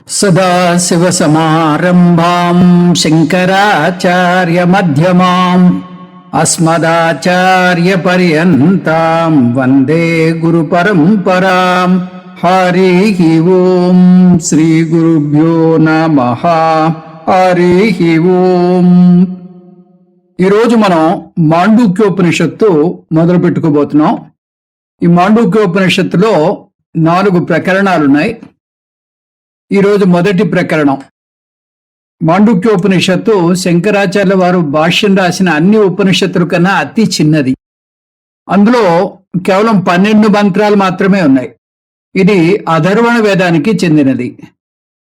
సదాశివసమారంభాం శంకరాచార్యమధ్యమాం అస్మదాచార్యపర్యంతాం వందే గురుపరంపరాం. హరి ఓం శ్రీ గురుభ్యో నమః. హరి ఓం. ఈరోజు మనం మాండూక్యోపనిషత్తు మొదలు పెట్టుకోబోతున్నాం. ఈ మాండూక్యోపనిషత్తులో 4 ప్రకరణాలున్నాయి. ఈరోజు మొదటి ప్రకరణం. మాండూక్యోపనిషత్తు శంకరాచార్యుల వారు భాష్యం రాసిన అన్ని ఉపనిషత్తుల కన్నా అతి చిన్నది. అందులో కేవలం 12 మంత్రాలు మాత్రమే ఉన్నాయి. ఇది అధర్వణ వేదానికి చెందినది.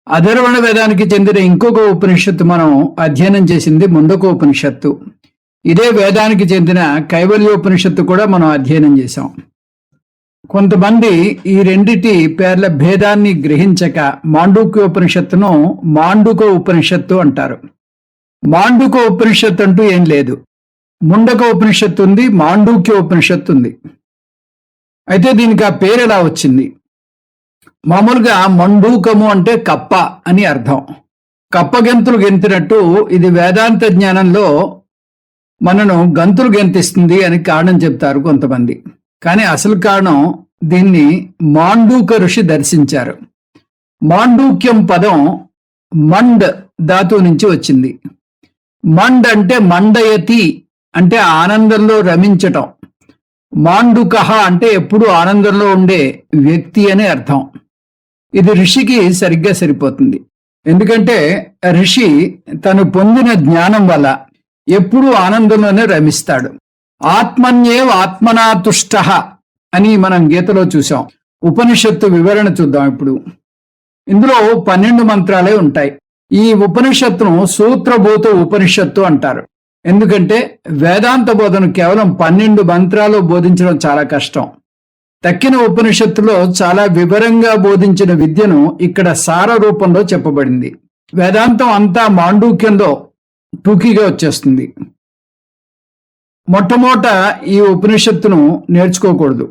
అధర్వణ వేదానికి చెందిన ఇంకొక ఉపనిషత్తు మనం అధ్యయనం చేసింది ముండకోపనిషత్తు. ఇదే వేదానికి చెందిన కైవల్యోపనిషత్తు కూడా మనం అధ్యయనం చేశాం. కొంతమంది ఈ రెండిటి పేర్ల భేదాన్ని గ్రహించక మాండూక్యోపనిషత్తును మాండుక ఉపనిషత్తు అంటారు. మాండుక ఉపనిషత్తు అంటూ ఏం లేదు. ముండక ఉపనిషత్తు ఉంది, మాండూక్య ఉపనిషత్తు ఉంది. అయితే దీనికి ఆ పేరు ఎలా వచ్చింది? మామూలుగా మండూకము అంటే కప్ప అని అర్థం. కప్ప గెంతులు గెంతినట్టు ఇది వేదాంత జ్ఞానంలో మనను గంతులు గెంతిస్తుంది అని కారణం చెప్తారు కొంతమంది. కానీ అసలు కారణం దీన్ని మాండూక ఋషి దర్శించారు. మాండూక్యం పదం మండ్ ధాతువు నుంచి వచ్చింది. మండ్ అంటే మండయతి అంటే ఆనందంలో రమించటం. మాండుక అంటే ఎప్పుడు ఆనందంలో ఉండే వ్యక్తి అనే అర్థం. ఇది ఋషికి సరిగ్గా సరిపోతుంది. ఎందుకంటే ఋషి తను పొందిన జ్ఞానం వల్ల ఎప్పుడూ ఆనందంలోనే రమిస్తాడు. ఆత్మన్యేవ ఆత్మనాతుష్ట అని మనం గీతలో చూసాం. ఉపనిషత్తు వివరణ చూద్దాం ఇప్పుడు. ఇందులో 12 మంత్రాలే ఉంటాయి. ఈ ఉపనిషత్తును సూత్రభూత ఉపనిషత్తు అంటారు. ఎందుకంటే వేదాంత బోధన కేవలం 12 మంత్రాలు బోధించడం చాలా కష్టం. తక్కిన ఉపనిషత్తులో చాలా వివరంగా బోధించిన విద్యను ఇక్కడ సార రూపంలో చెప్పబడింది. వేదాంతం అంతా మాండూక్యంలో టూకీగా వచ్చేస్తుంది. మొట్టమొదట ఈ ఉపనిషత్తును నేర్చుకోకూడదు.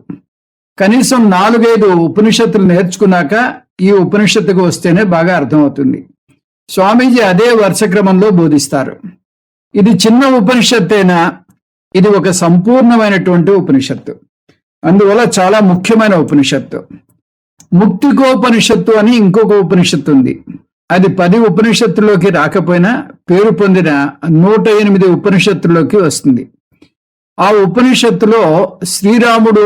కనీసం 4-5 ఉపనిషత్తులు నేర్చుకున్నాక ఈ ఉపనిషత్తుకు వస్తేనే బాగా అర్థమవుతుంది. స్వామీజీ అదే వరుస క్రమంలో బోధిస్తారు. ఇది చిన్న ఉపనిషత్తు అయినా ఇది ఒక సంపూర్ణమైనటువంటి ఉపనిషత్తు. అందువల్ల చాలా ముఖ్యమైన ఉపనిషత్తు. ముక్తికోపనిషత్తు అని ఇంకొక ఉపనిషత్తు ఉంది. అది 10 ఉపనిషత్తుల్లోకి రాకపోయినా పేరు పొందిన 108 ఉపనిషత్తుల్లోకి వస్తుంది. ఆ ఉపనిషత్తులో శ్రీరాముడు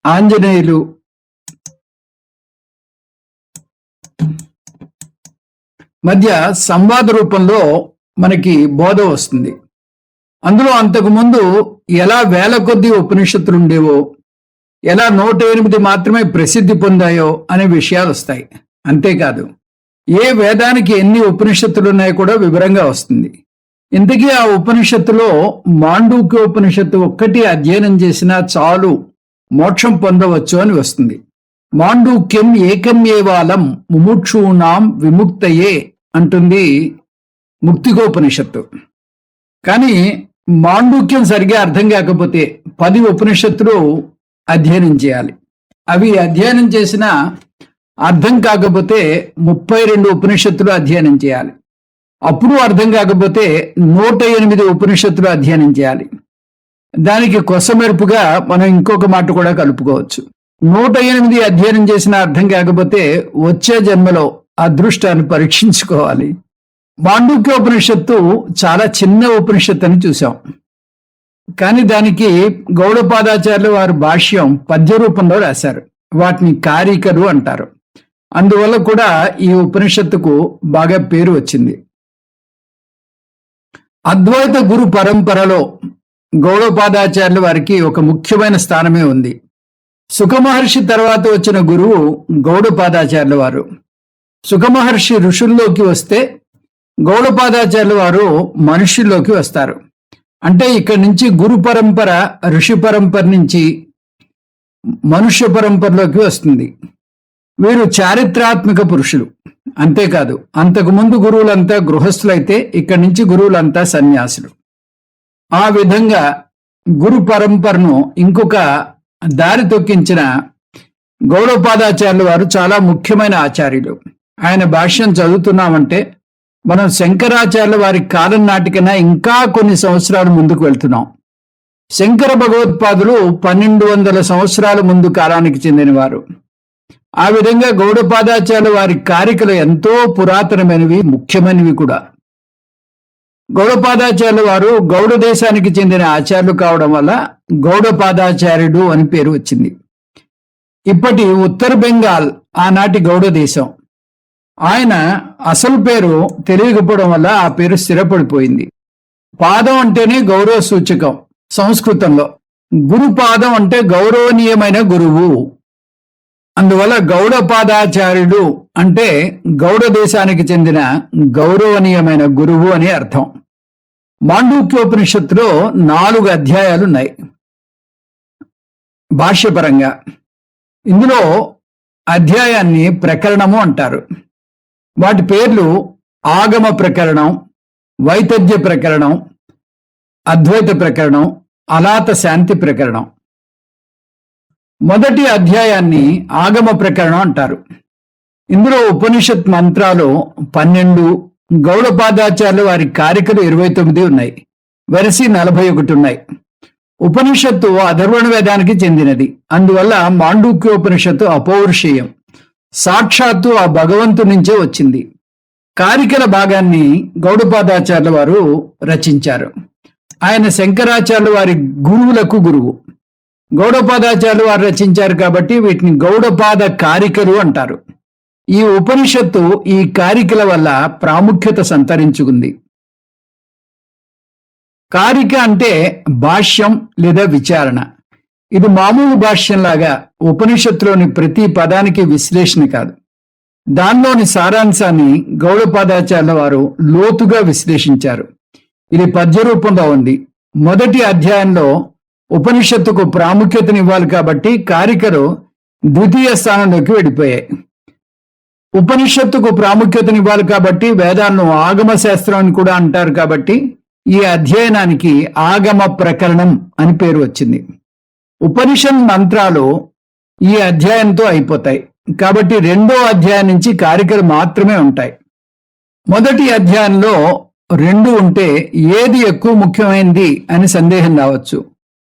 ఆంజనేయులు మధ్య సంవాద రూపంలో మనకి బోధ వస్తుంది. అందులో అంతకుముందు ఎలా 1000 కొద్దీ ఉపనిషత్తులు ఉండేవో, ఎలా 108 మాత్రమే ప్రసిద్ధి పొందాయో అనే విషయాలు వస్తాయి. అంతేకాదు ఏ వేదానికి ఎన్ని ఉపనిషత్తులు ఉన్నాయో కూడా వివరంగా వస్తుంది. ఇంతకీ ఆ ఉపనిషత్తులో మాండూక్యోపనిషత్తు ఒక్కటి అధ్యయనం చేసినా చాలు, మోక్షం పొందవచ్చు అని వస్తుంది. మాండూక్యం ఏకమేవాలం ముముక్షూణాం విముక్తయే అంటుంది ముక్తికోపనిషత్తు. కానీ మాండూక్యం సరిగా అర్థం కాకపోతే 10 ఉపనిషత్తులు అధ్యయనం చేయాలి. అవి అధ్యయనం చేసిన అర్థం కాకపోతే 32 ఉపనిషత్తులు అధ్యయనం చేయాలి. అప్పుడు అర్థం కాకపోతే 108 ఉపనిషత్తులు అధ్యయనం చేయాలి. దానికి కొసమెరుపుగా మనం ఇంకొక మాట కూడా కలుపుకోవచ్చు. 108 అధ్యయనం చేసిన అర్థం కాకపోతే వచ్చే జన్మలో అదృష్టాన్ని పరీక్షించుకోవాలి. మాండూక్యోపనిషత్తు చాలా చిన్న ఉపనిషత్తు అని చూసాం. కానీ దానికి గౌడపాదాచార్యులు వారు భాష్యం పద్య రూపంలో రాశారు. వాటిని కారికలు అంటారు. అందువల్ల కూడా ఈ ఉపనిషత్తుకు బాగా పేరు వచ్చింది. అద్వైత గురు పరంపరలో గౌడపాదాచార్యుల వారికి ఒక ముఖ్యమైన స్థానమే ఉంది. సుఖమహర్షి తర్వాత వచ్చిన గురువు గౌడపాదాచార్యుల వారు. సుఖమహర్షి ఋషుల్లోకి వస్తే గౌడపాదాచార్యుల వారు మనుష్యుల్లోకి వస్తారు. అంటే ఇక్కడి నుంచి గురు పరంపర ఋషి పరంపర నుంచి మనుష్య పరంపరలోకి వస్తుంది. వీరు చారిత్రాత్మక పురుషులు. అంతేకాదు అంతకుముందు గురువులంతా గృహస్థులైతే ఇక్కడి నుంచి గురువులంతా సన్యాసులు. ఆ విధంగా గురు పరంపరను ఇంకొక దారి తొక్కించిన గౌడపాదాచార్యుల వారు చాలా ముఖ్యమైన ఆచార్యులు. ఆయన భాష్యం చదువుతున్నామంటే మనం శంకరాచార్యుల వారి కాలం నాటికన్నా ఇంకా కొన్ని సంవత్సరాలు ముందుకు వెళ్తున్నాం. శంకర భగవత్పాదులు 1200 సంవత్సరాల ముందు కాలానికి చెందినవారు. ఆ విధంగా గౌడపాదాచార్యుల వారి కారికలు ఎంతో పురాతనమైనవి, ముఖ్యమైనవి కూడా. గౌడపాదాచార్యుల వారు గౌడ దేశానికి చెందిన ఆచార్యులు కావడం వల్ల గౌడపాదాచార్యుడు అని పేరు వచ్చింది. ఇప్పటి ఉత్తర బెంగాల్ ఆనాటి గౌడ దేశం. ఆయన అసలు పేరు తెలియకపోవడం వల్ల ఆ పేరు స్థిరపడిపోయింది. పాదం అంటేనే గౌరవ సూచకం సంస్కృతంలో. గురుపాదం అంటే గౌరవనీయమైన గురువు. అందువల్ల గౌడపాదాచార్యుడు అంటే గౌడ దేశానికి చెందిన గౌరవనీయమైన గురువు అని అర్థం. మాండూక్యోపనిషత్తులో 4 అధ్యాయాలున్నాయి భాష్యపరంగా. ఇందులో అధ్యాయాన్ని ప్రకరణము అంటారు. వాటి పేర్లు ఆగమ ప్రకరణం, వైతథ్య ప్రకరణం, అద్వైత ప్రకరణం, అలాత శాంతి ప్రకరణం. మొదటి అధ్యాయాన్ని ఆగమ ప్రకరణం అంటారు. ఇందులో ఉపనిషత్ మంత్రాలు 12, గౌడపాదాచార్యులు వారి కారికలు 29 ఉన్నాయి, వెరసి 41 ఉన్నాయి. ఉపనిషత్తు అధర్వణ వేదానికి చెందినది. అందువల్ల మాండూక్యోపనిషత్తు అపౌరుషేయం, సాక్షాత్తు ఆ భగవంతుడి నుంచే వచ్చింది. కారికల భాగాన్ని గౌడపాదాచార్యుల వారు రచించారు. ఆయన శంకరాచార్యుల వారి గురువులకు గురువు. గౌడపాదాచార్యులు వారు రచించారు కాబట్టి వీటిని గౌడపాద కారికలు అంటారు. ఈ ఉపనిషత్తు ఈ కారికల వల్ల ప్రాముఖ్యత సంతరించుకుంది. కారిక అంటే భాష్యం లేదా విచారణ. ఇది మామూలు భాష్యంలాగా ఉపనిషత్తులోని ప్రతి పదానికి విశ్లేషణ కాదు. దానిలోని సారాంశాన్ని గౌడపాదాచార్యుల వారు లోతుగా విశ్లేషించారు. ఇది పద్య రూపంలో ఉంది. మొదటి అధ్యాయంలో ఉపనిషత్తుకు ప్రాముఖ్యతనివ్వాలి కాబట్టి కారికలు ద్వితీయ స్థానంలోకి వెళ్ళిపోయాయి. ఉపనిషత్తుకు ప్రాముఖ్యతనివ్వాలి కాబట్టి వేదాలను ఆగమ శాస్త్రం అని కూడా అంటారు కాబట్టి ఈ అధ్యయనానికి ఆగమ ప్రకరణం అని పేరు వచ్చింది. ఉపనిషత్ మంత్రాలు ఈ అధ్యాయంతో అయిపోతాయి కాబట్టి 2వ అధ్యాయం నుంచి కారికలు మాత్రమే ఉంటాయి. మొదటి అధ్యాయంలో 2 ఉంటే ఏది ఎక్కువ ముఖ్యమైనది అని సందేహం రావచ్చు.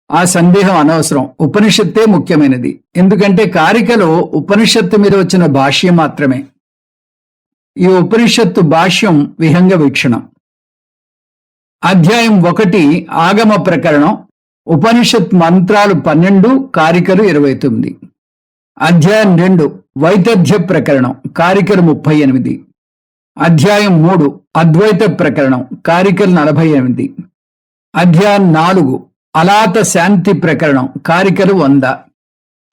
ఆ సందేహం అనవసరం. ఉపనిషత్తే ముఖ్యమైనది. ఎందుకంటే కారికలో ఉపనిషత్తు మీద వచ్చిన భాష్యం మాత్రమే. ఈ ఉపనిషత్తు భాష్యం విహంగ వీక్షణం. అధ్యాయం 1 ఆగమ ప్రకరణం, ఉపనిషత్ మంత్రాలు 12, కారికలు 29. అధ్యాయం 2 వైతథ్య ప్రకరణం, కారికలు 38. అధ్యాయం 3 అద్వైత ప్రకరణం, కారికలు 48. అధ్యాయం 4 అలాత శాంతి ప్రకరణం, కారికలు 100.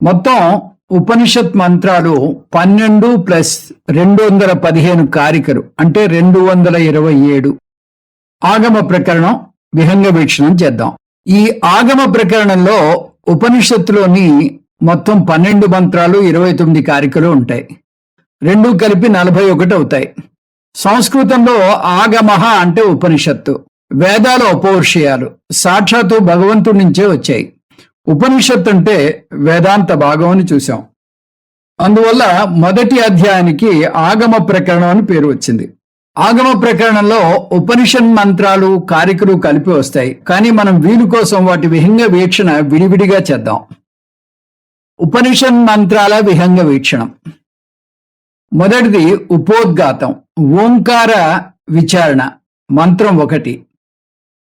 మొత్తం ఉపనిషత్ మంత్రాలు 12 + 215 కారికలు అంటే 227. ఆగమ ప్రకరణం విహంగ వీక్షణం చేద్దాం. ఈ ఆగమ ప్రకరణంలో ఉపనిషత్తులోని మొత్తం 12 మంత్రాలు 29 కారికలు ఉంటాయి. 2 కలిపి 41 అవుతాయి. సంస్కృతంలో ఆగమః అంటే ఉపనిషత్తు, వేదాలు అపౌరుషేయాలు, సాక్షాత్తు భగవంతుడి నుంచే వచ్చాయి. ఉపనిషత్తు అంటే వేదాంత భాగం అని చూసాం. అందువల్ల మొదటి అధ్యాయానికి ఆగమ ప్రకరణం అని పేరు వచ్చింది. ఆగమ ప్రకరణంలో ఉపనిషత్ మంత్రాలు కారికలు కలిపి వస్తాయి. కానీ మనం వీలు కోసం వాటి విహంగ వీక్షణ విడివిడిగా చేద్దాం. ఉపనిషత్ మంత్రాల విహంగ వీక్షణం. మొదటిది ఉపోద్ఘాతం, ఓంకార విచారణ, మంత్రం 1.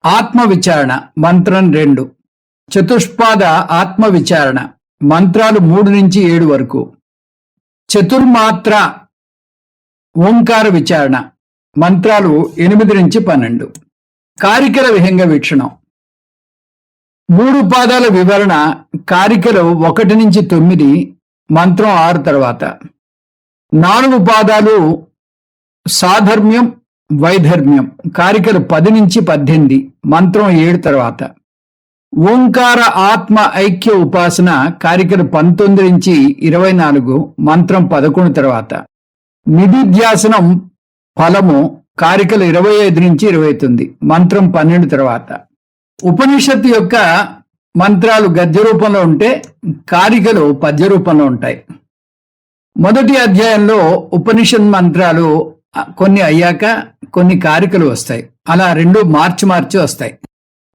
ఆత్మ విచారణ, మంత్రం 2. చతుష్పాద ఆత్మ విచారణ, మంత్రాలు 3 నుంచి 7 వరకు. చతుర్మాత్ర ఓంకార విచారణ, మంత్రాలు 8 నుంచి 12. కారికల విహంగ వీక్షణం. 3 పాదాల వివరణ, కారికలు 1 నుంచి 9, మంత్రం 6 తర్వాత. 4 పాదాలు సాధర్మ్యం వైధర్మ్యం, కారికలు 10 నుంచి 18, మంత్రం 7 తర్వాత. ఓంకార ఆత్మ ఐక్య ఉపాసన, కారికలు 19 నుంచి 24, మంత్రం 11 తర్వాత. నిధిధ్యాసనం ఫలము, కారికలు 25 నుంచి 29, మంత్రం 12 తర్వాత. ఉపనిషత్తు యొక్క మంత్రాలు గద్య రూపంలో ఉంటే కారికలు పద్య రూపంలో ఉంటాయి. మొదటి అధ్యాయంలో ఉపనిషత్ మంత్రాలు కొన్ని అయ్యాక కొన్ని కారికలు వస్తాయి. అలా రెండు మార్చి వస్తాయి.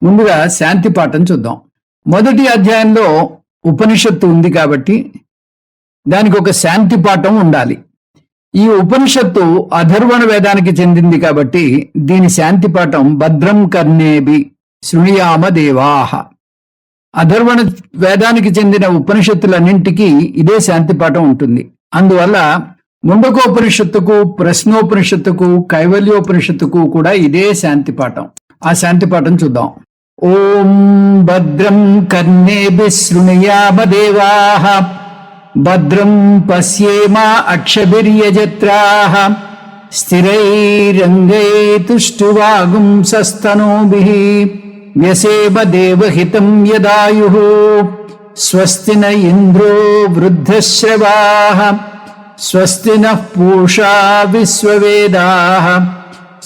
ముందుగా శాంతి పాఠం చూద్దాం. మొదటి అధ్యాయంలో ఉపనిషత్తు ఉంది కాబట్టి దానికి ఒక శాంతి పాఠం ఉండాలి. ఈ ఉపనిషత్తు అధర్వణ వేదానికి చెందింది కాబట్టి దీని శాంతి పాఠం భద్రం కర్ణేభి శృణుయామ దేవాహ. అధర్వణ వేదానికి చెందిన ఉపనిషత్తులన్నింటికీ ఇదే శాంతి పాఠం ఉంటుంది. అందువల్ల ముండకోపనిషత్తుకు, ప్రశ్నోపనిషత్తుకు, కైవల్యోపనిషత్తుకు కూడా ఇదే శాంతి పాఠం. ఆ శాంతి పాఠం చూద్దాం. ఓం భద్రం కర్ణేభి శృణుయామ దేవాః భద్రం పశ్యేమ అక్షభిర్యజత్రాః స్థిరైరంగైతుష్టువాగుంసస్తనూభిః వ్యసేమ దేవహితం యదాయుః స్వస్తి న ఇంద్రో వృద్ధశ్రవాః స్వస్తి నః పూషా విశ్వవేదాః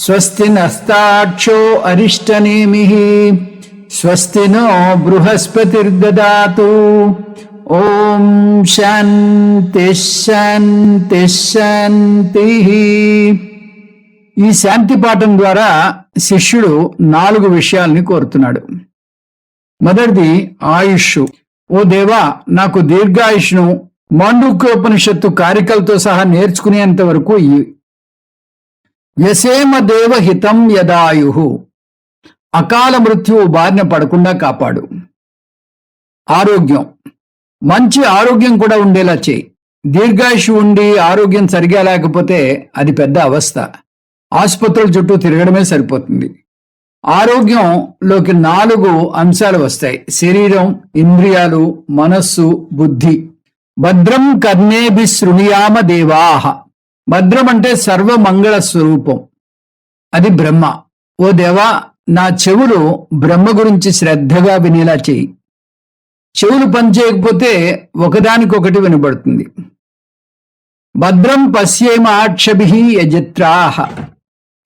స్వస్తి నస్తాక్షో అరిష్టనేమిః స్వస్తి నో బృహస్పతిర్దదాతు. ఓం శాంతి శాంతి శాంతి. ఈ శాంతి పాఠం ద్వారా శిష్యుడు 4 విషయాల్ని కోరుతున్నాడు. మొదటిది ఆయుష్. ఓ దేవా, నాకు దీర్ఘాయుష్ను మాండూక్యోపనిషత్తు కారికలతో సహా నేర్చుకునేంత వరకు యసేమ దేవ హితం యదాయు. అకాల మృత్యువు బారిన పడకుండా కాపాడు. ఆరోగ్యం, మంచి ఆరోగ్యం కూడా ఉండేలా చేయి. దీర్ఘాయుష్ ఉండి ఆరోగ్యం సరిగా లేకపోతే అది పెద్ద అవస్థ. ఆసుపత్రుల చుట్టూ తిరగడమే సరిపోతుంది. ఆరోగ్యంలోకి 4 అంశాలు వస్తాయి: శరీరం, ఇంద్రియాలు, మనస్సు, బుద్ధి. భద్రం కర్ణేభి శృణుయామ దేవాహ. భద్రం అంటే సర్వమంగళ స్వరూపం, అది బ్రహ్మ. ఓ దేవా, నా చెవులు బ్రహ్మ గురించి శ్రద్ధగా వినేలా చేయి. చెవులు పనిచేయకపోతే ఒకదానికొకటి వినబడుతుంది. భద్రం పశ్యేమాక్షభిః యజత్రాః.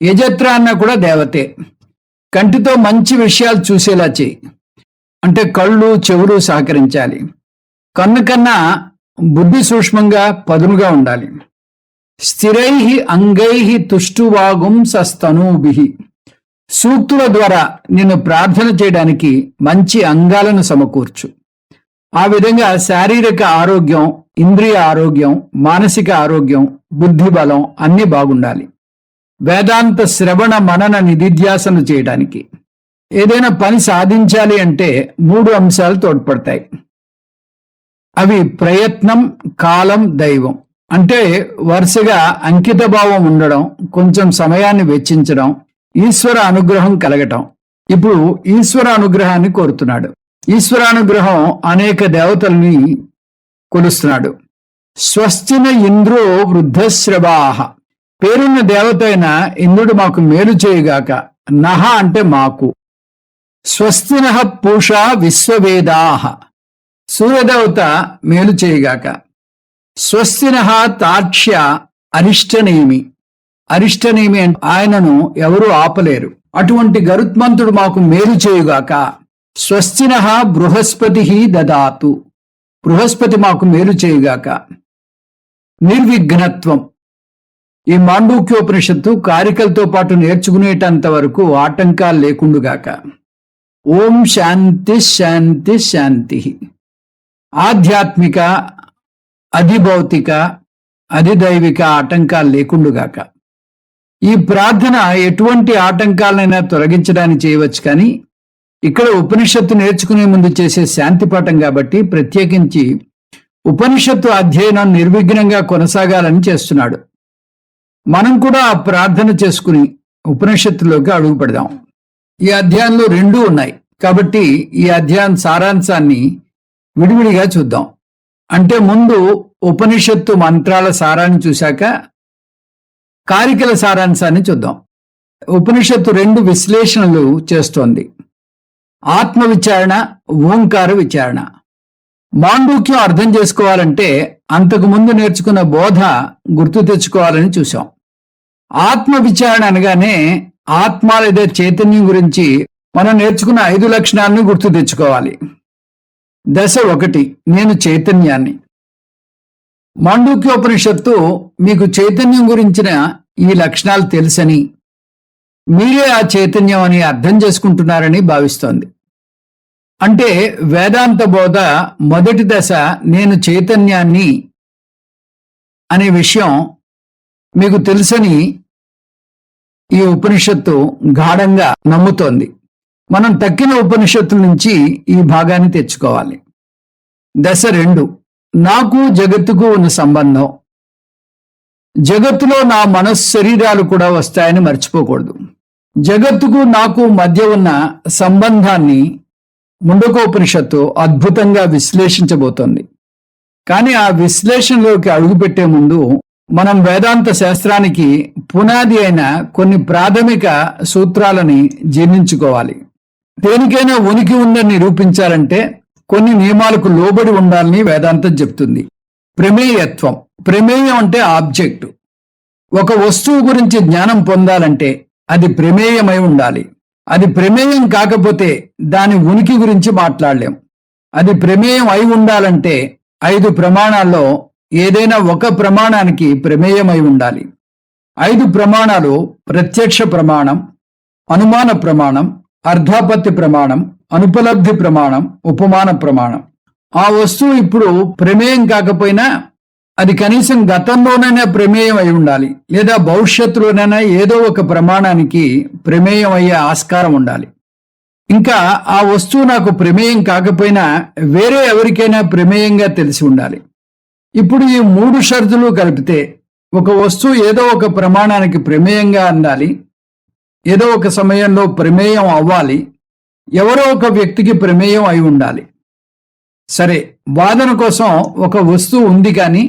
యజత్ర అన్న కూడా దేవతే. కంటితో మంచి విషయాలు చూసేలా చేయి. అంటే కళ్ళు, చెవులు సహకరించాలి. కన్ను కన్నా బుద్ధి సూక్ష్మంగా పదునుగా ఉండాలి. స్థిరైః అంగైః తుష్టువాగుంసస్తనూభిః. సూక్తుల ద్వారా నిన్ను ప్రార్థన చేయడానికి మంచి అంగాలను సమకూర్చు. ఆ విధంగా శారీరక ఆరోగ్యం, ఇంద్రియ ఆరోగ్యం, మానసిక ఆరోగ్యం, బుద్ధి బలం అన్నీ బాగుండాలి. వేదాంత శ్రవణ మనన నిధిధ్యాసన చేయడానికి, ఏదైనా పని సాధించాలి అంటే 3 అంశాలు తోడ్పడతాయి. అవి ప్రయత్నం, కాలం, దైవం. అంటే వరుసగా అంకిత భావం ఉండడం, కొంచెం సమయాన్ని వెచ్చించడం, ఈశ్వర అనుగ్రహం కలగటం. ఇప్పుడు ఈశ్వర అనుగ్రహాన్ని కోరుతున్నాడు. ఈశ్వరానుగ్రహం అనేక దేవతల్ని కొలుస్తున్నాడు. స్వస్తిన ఇంద్రో వృద్ధశ్రవాః. పేరున్న దేవత అయిన ఇంద్రుడు మాకు మేలు చేయుగాక. నహ అంటే మాకు. స్వస్తినః పూషా విశ్వవేదాః. సూర్యదేవత మేలు చేయుగాక. స్వస్తినః తాక్ష్య అరిష్టనేమి. అరిష్టనేమి అంటే ఆయనను ఎవరూ ఆపలేరు. అటువంటి గరుత్మంతుడు మాకు మేలు చేయుగాక. స్వస్తినః బృహస్పతిః దదాతు. బృహస్పతి మాకు మేలు చేయుగాక. నిర్విఘ్నత్వం. ఈ మాండూక్యోపనిషత్తు కారికలతో పాటు నేర్చుకునేటంత వరకు ఆటంకాలు లేకుండుగాక. ఓం శాంతి శాంతి శాంతి. ఆధ్యాత్మిక, అధిభౌతిక, అధిదైవిక ఆటంకాలు లేకుండుగాక. ఈ ప్రార్థన ఎటువంటి ఆటంకాలనైనా తొలగించడానికి చేయవచ్చు, కానీ ఇక్కడ ఉపనిషత్తు నేర్చుకునే ముందు చేసే శాంతి పాఠం కాబట్టి ప్రత్యేకించి ఉపనిషత్తు అధ్యయనం నిర్విఘ్నంగా కొనసాగాలని చేస్తున్నాడు. మనం కూడా ఆ ప్రార్థన చేసుకుని ఉపనిషత్తులోకి అడుగు పెడదాం. ఈ అధ్యాయంలో 2 ఉన్నాయి కాబట్టి ఈ అధ్యాయం సారాంశాన్ని విడివిడిగా చూద్దాం. అంటే ముందు ఉపనిషత్తు మంత్రాల సారాన్ని చూశాక కారికల సారాంశాన్ని చూద్దాం. ఉపనిషత్తు 2 విశ్లేషణలు చేస్తోంది: ఆత్మ విచారణ, ఓంకార విచారణ. మాండూక్యం అర్థం చేసుకోవాలంటే అంతకు ముందు నేర్చుకున్న బోధ గుర్తు తెచ్చుకోవాలని చూశాం. ఆత్మ విచారణ అనగానే ఆత్మ లేదా చైతన్యం గురించి మనం నేర్చుకున్న 5 లక్షణాలను గుర్తు తెచ్చుకోవాలి. దశ 1, నేను చైతన్యాన్ని. మాండూక్యోపనిషత్తు మీకు చైతన్యం గురించిన ఈ లక్షణాలు తెలుసని, మీరే ఆ చైతన్యం అని అర్థం చేసుకుంటున్నారని భావిస్తోంది. అంటే వేదాంత బోధ మొదటి దశ నేను చైతన్యాన్ని అనే విషయం మీకు తెలుసని ఈ ఉపనిషత్తు గాఢంగా నమ్ముతోంది. మనం తక్కిన ఉపనిషత్తుల నుంచి ఈ భాగాన్ని తెచ్చుకోవాలి. దశ 2, నాకు జగత్తుకు ఉన్న సంబంధం. జగత్తులో నా మనస్సు శరీరాలు కూడా వస్తాయని మర్చిపోకూడదు. జగత్తుకు నాకు మధ్య ఉన్న సంబంధాన్ని ముండకోపనిషత్తు అద్భుతంగా విశ్లేషించబోతోంది. కానీ ఆ విశ్లేషణలోకి అడుగుపెట్టే ముందు మనం వేదాంత శాస్త్రానికి పునాది అయిన కొన్ని ప్రాథమిక సూత్రాలని జీర్ణించుకోవాలి. దేనికైనా ఉనికి ఉందని నిరూపించాలంటే కొన్ని నియమాలకు లోబడి ఉండాలని వేదాంతం చెప్తుంది. ప్రమేయత్వం. ప్రమేయం అంటే ఆబ్జెక్ట్. ఒక వస్తువు గురించి జ్ఞానం పొందాలంటే అది ప్రమేయమై ఉండాలి. అది ప్రమేయం కాకపోతే దాని ఉనికి గురించి మాట్లాడలేం. అది ప్రమేయం అయి ఉండాలంటే 5 ప్రమాణాల్లో ఏదైనా ఒక ప్రమాణానికి ప్రమేయమై ఉండాలి. 5 ప్రమాణాలు ప్రత్యక్ష ప్రమాణం, అనుమాన ప్రమాణం, అర్ధాపత్తి ప్రమాణం, అనుపలబ్ధి ప్రమాణం, ఉపమాన ప్రమాణం. ఆ వస్తువు ఇప్పుడు ప్రమేయం కాకపోయినా అది కనీసం గతంలోనైనా ప్రమేయం అయి ఉండాలి, లేదా భవిష్యత్తులోనైనా ఏదో ఒక ప్రమాణానికి ప్రమేయం అయ్యే ఆస్కారం ఉండాలి. ఇంకా ఆ వస్తువు నాకు ప్రమేయం కాకపోయినా వేరే ఎవరికైనా ప్రమేయంగా తెలిసి ఉండాలి. ఇప్పుడు ఈ 3 షరతులు కలిపితే ఒక వస్తువు ఏదో ఒక ప్రమాణానికి ప్రమేయంగా అందాలి, ఏదో ఒక సమయంలో ప్రమేయం అవ్వాలి, ఎవరో ఒక వ్యక్తికి ప్రమేయం అయి ఉండాలి. సరే, వాదన కోసం ఒక వస్తువు ఉంది కానీ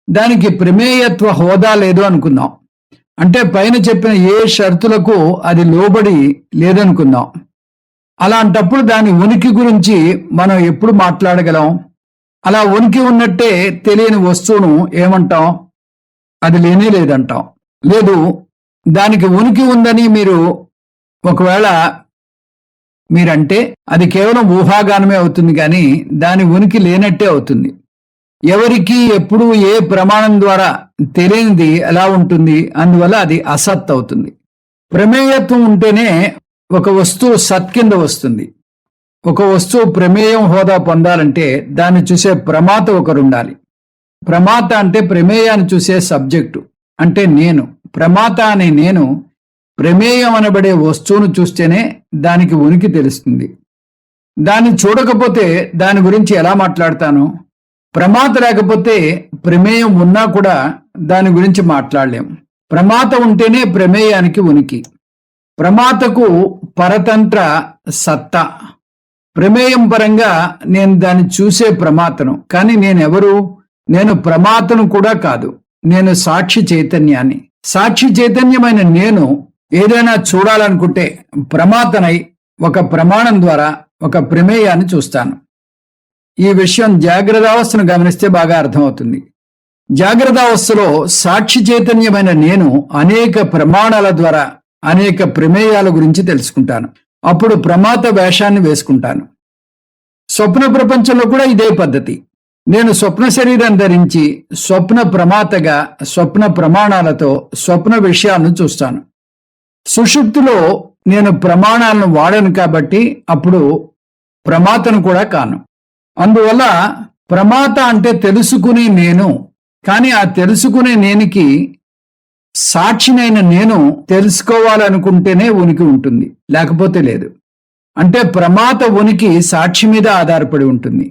దానికి ప్రమేయత్వ హోదా లేదు అనుకుందాం. అంటే పైన చెప్పిన ఏ షరతులకు అది లోబడి లేదనుకుందాం. అలాంటప్పుడు దాని ఉనికి గురించి మనం ఎప్పుడు మాట్లాడగలం? అలా ఉనికి ఉన్నట్టే తెలియని వస్తువును ఏమంటాం? అది లేనే లేదంటాం. లేదు, దానికి ఉనికి ఉందని మీరు ఒకవేళ మీరంటే అది కేవలం ఊహాగానమే అవుతుంది, కానీ దాని ఉనికి లేనట్టే అవుతుంది. ఎవరికి ఎప్పుడు ఏ ప్రమాణం ద్వారా తెలియనిది ఎలా ఉంటుంది? అందువల్ల అది అసత్ అవుతుంది. ప్రమేయత్వం ఉంటేనే ఒక వస్తువు సత్ కింద వస్తుంది. ఒక వస్తువు ప్రమేయం హోదా పొందాలంటే దాన్ని చూసే ప్రమాత ఒకరుండాలి. ప్రమాత అంటే ప్రమేయాన్ని చూసే సబ్జెక్టు, అంటే నేను. ప్రమాత అనే నేను ప్రమేయం అనబడే వస్తువును చూస్తేనే దానికి ఉనికి తెలుస్తుంది. దాన్ని చూడకపోతే దాని గురించి ఎలా మాట్లాడతాను? ప్రమాత లేకపోతే ప్రమేయం ఉన్నా కూడా దాని గురించి మాట్లాడలేం. ప్రమాత ఉంటేనే ప్రమేయానికి ఉనికి. ప్రమాతకు పరతంత్ర సత్తా. ప్రమేయం పరంగా నేను దాన్ని చూసే ప్రమాతను, కానీ నేనెవరు? నేను ప్రమాతను కూడా కాదు, నేను సాక్షి చైతన్యాన్ని. సాక్షి చైతన్యమైన నేను ఏదైనా చూడాలనుకుంటే ప్రమాతనై ఒక ప్రమాణం ద్వారా ఒక ప్రమేయాన్ని చూస్తాను. ఈ విషయం జాగ్రత్తావస్థను గమనిస్తే బాగా అర్థమవుతుంది. జాగ్రత్తావస్థలో సాక్షి చైతన్యమైన నేను అనేక ప్రమాణాల ద్వారా అనేక ప్రమేయాల గురించి తెలుసుకుంటాను. అప్పుడు ప్రమాత వేషాన్ని వేసుకుంటాను. స్వప్న ప్రపంచంలో కూడా ఇదే పద్ధతి. నేను స్వప్న శరీరం ధరించి స్వప్న ప్రమాతగా స్వప్న ప్రమాణాలతో స్వప్న విషయాలను చూస్తాను. సుషుప్తిలో నేను ప్రమాణాలను వాడను కాబట్టి అప్పుడు ప్రమాతను కూడా కాను. అందువల్ల ప్రమాత అంటే తెలుసుకునే నేను, కానీ ఆ తెలుసుకునే నేనికి సాక్షినైన నేను తెలుసుకోవాలనుకుంటేనే ఉనికి ఉంటుంది, లేకపోతే లేదు. అంటే ప్రమాత ఉనికి సాక్షి మీద ఆధారపడి ఉంటుంది.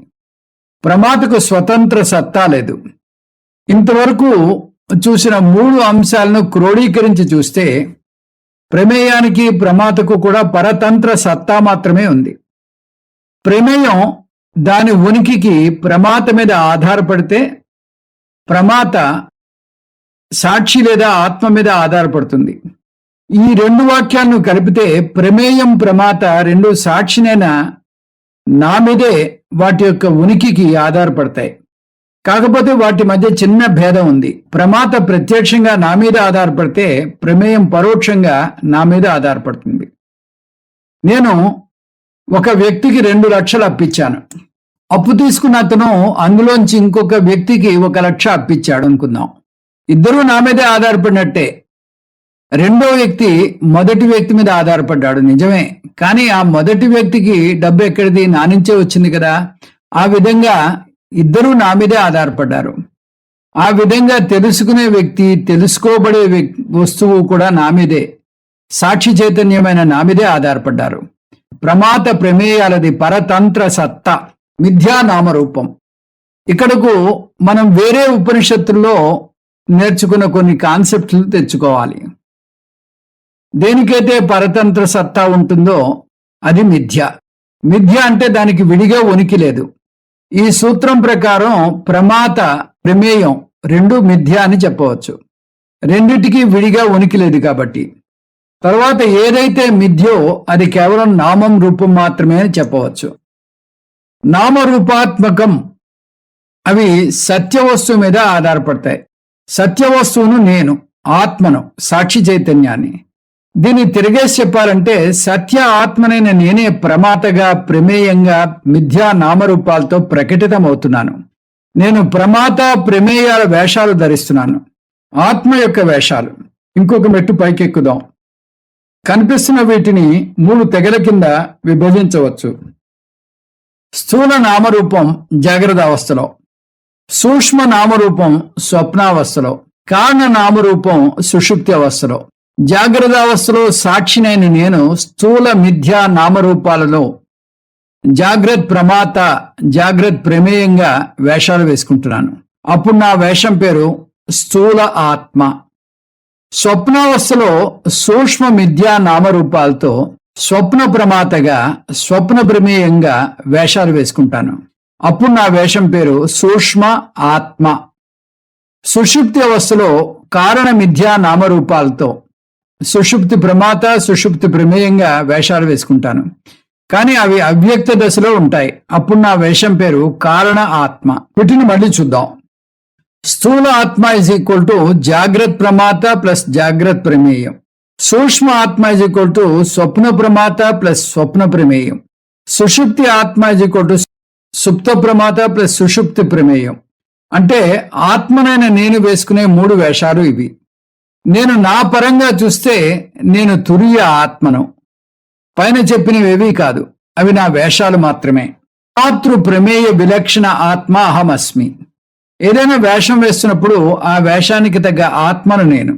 ప్రమాతకు స్వతంత్ర సత్తా లేదు. ఇంతవరకు చూసిన 3 అంశాలను క్రోడీకరించి చూస్తే ప్రమేయానికి ప్రమాతకు కూడా పరతంత్ర సత్తా మాత్రమే ఉంది. ప్రమేయం దాని ఉనికికి ప్రమాత మీద ఆధారపడితే ప్రమాత సాక్షి లేదా ఆత్మ మీద ఆధారపడుతుంది. ఈ 2 వాక్యాలను కలిపితే ప్రమేయం ప్రమాత 2 సాక్షినైన నా మీదే వాటి యొక్క ఉనికికి ఆధారపడతాయి. కాకపోతే వాటి మధ్య చిన్న భేదం ఉంది. ప్రమాత ప్రత్యక్షంగా నా మీద ఆధారపడితే ప్రమేయం పరోక్షంగా నా మీద ఆధారపడుతుంది. నేను ఒక వ్యక్తికి 2 లక్షలు అప్పిచ్చాను. అప్పు తీసుకున్న అతను అందులోంచి ఇంకొక వ్యక్తికి 1,00,000 అప్పిచ్చాడు అనుకుందాం. ఇద్దరూ నా మీదే ఆధారపడినట్టే. రెండో వ్యక్తి మొదటి వ్యక్తి మీద ఆధారపడ్డాడు, నిజమే. కానీ ఆ మొదటి వ్యక్తికి డబ్బు ఎక్కడిది? నా నుంచే వచ్చింది కదా. ఆ విధంగా ఇద్దరూ నా మీదే ఆధారపడ్డారు. ఆ విధంగా తెలుసుకునే వ్యక్తి, తెలుసుకోబడే వస్తువు కూడా నా మీదే, సాక్షి చైతన్యమైన నా మీదే ఆధారపడ్డారు. ప్రమాత ప్రమేయాలది పరతంత్ర సత్తా, మిథ్యా నామరూపం. ఇక్కడకు మనం వేరే ఉపనిషత్తుల్లో నేర్చుకున్న కొన్ని కాన్సెప్ట్లు తెచ్చుకోవాలి. దేనికైతే పరతంత్ర సత్తా ఉంటుందో అది మిథ్య. మిథ్య అంటే దానికి విడిగా ఉనికి లేదు. ఈ సూత్రం ప్రకారం ప్రమాత ప్రమేయం రెండు మిథ్య అని చెప్పవచ్చు. రెండిటికి విడిగా ఉనికి లేదు కాబట్టి. తర్వాత ఏదైతే మిథ్యో అది కేవలం నామం రూపం మాత్రమే అని చెప్పవచ్చు. నామరూపాత్మకం అవి సత్యవస్తువు మీద ఆధారపడతాయి. సత్యవస్తువును నేను, ఆత్మను, సాక్షి చైతన్యాన్ని. దీన్ని తిరిగేసి చెప్పాలంటే సత్య ఆత్మనైన నేనే ప్రమాతగా, ప్రమేయంగా మిథ్యా నామరూపాలతో ప్రకటితమవుతున్నాను. నేను ప్రమాత ప్రమేయాల వేషాలు ధరిస్తున్నాను, ఆత్మ యొక్క వేషాలు. ఇంకొక మెట్టు పైకెక్కుదాం. కనిపిస్తున్న వీటిని 3 తెగల కింద విభజించవచ్చు. స్థూల నామరూపం జాగ్రత్త అవస్థలో, సూక్ష్మ నామరూపం స్వప్నావస్థలో, కారణ నామరూపం సుషుప్తి అవస్థలో. జాగ్రత్త అవస్థలో సాక్షినైన నేను స్థూల మిథ్యా నామరూపాలలో జాగ్రత్త ప్రమాత, జాగ్రత్త ప్రమేయంగా వేషాలు వేసుకుంటున్నాను. అప్పుడు నా వేషం పేరు స్థూల ఆత్మ. స్వప్నావస్థలో సూక్ష్మ మిథ్యా నామరూపాలతో స్వప్న ప్రమాతగా, స్వప్న ప్రమేయంగా వేషాలు వేసుకుంటాను. అప్పుడు నా వేషం పేరు సూక్ష్మ ఆత్మ. సుషుప్తి అవస్థలో కారణ మిథ్యా నామరూపాలతో సుషుప్తి ప్రమాత, సుషుప్తి ప్రమేయంగా వేషాలు వేసుకుంటాను. కానీ అవి అవ్యక్త దశలో ఉంటాయి. అప్పుడు నా వేషం పేరు కారణ ఆత్మ. వీటిని మళ్ళీ చూద్దాం. స్థూల ఆత్మ ఇజ్ ఈక్వల్ టు జాగ్రత్త ప్రమాత ప్లస్ జాగ్రత్త ప్రమేయం. సూక్ష్మ ఆత్మ ఇజ్ ఈక్వల్ టు స్వప్న ప్రమాత ప్లస్ స్వప్న ప్రమేయం. సుషుప్తి ఆత్మ ఇజ్ ఈక్వల్ టు సుప్త ప్రమాత ప్లస్ సుషుప్తి ప్రమేయం. అంటే ఆత్మనైన నేను వేసుకునే 3 వేషాలు ఇవి. నేను నా పరంగా చూస్తే నేను తురియ ఆత్మను. పైన చెప్పినవేవీ కాదు, అవి నా వేషాలు మాత్రమే. మాతృ ప్రమేయ విలక్షణ ఆత్మ అహమస్మి. ఏదైనా వేషం వేస్తున్నప్పుడు ఆ వేషానికి తగ్గ ఆత్మను నేను.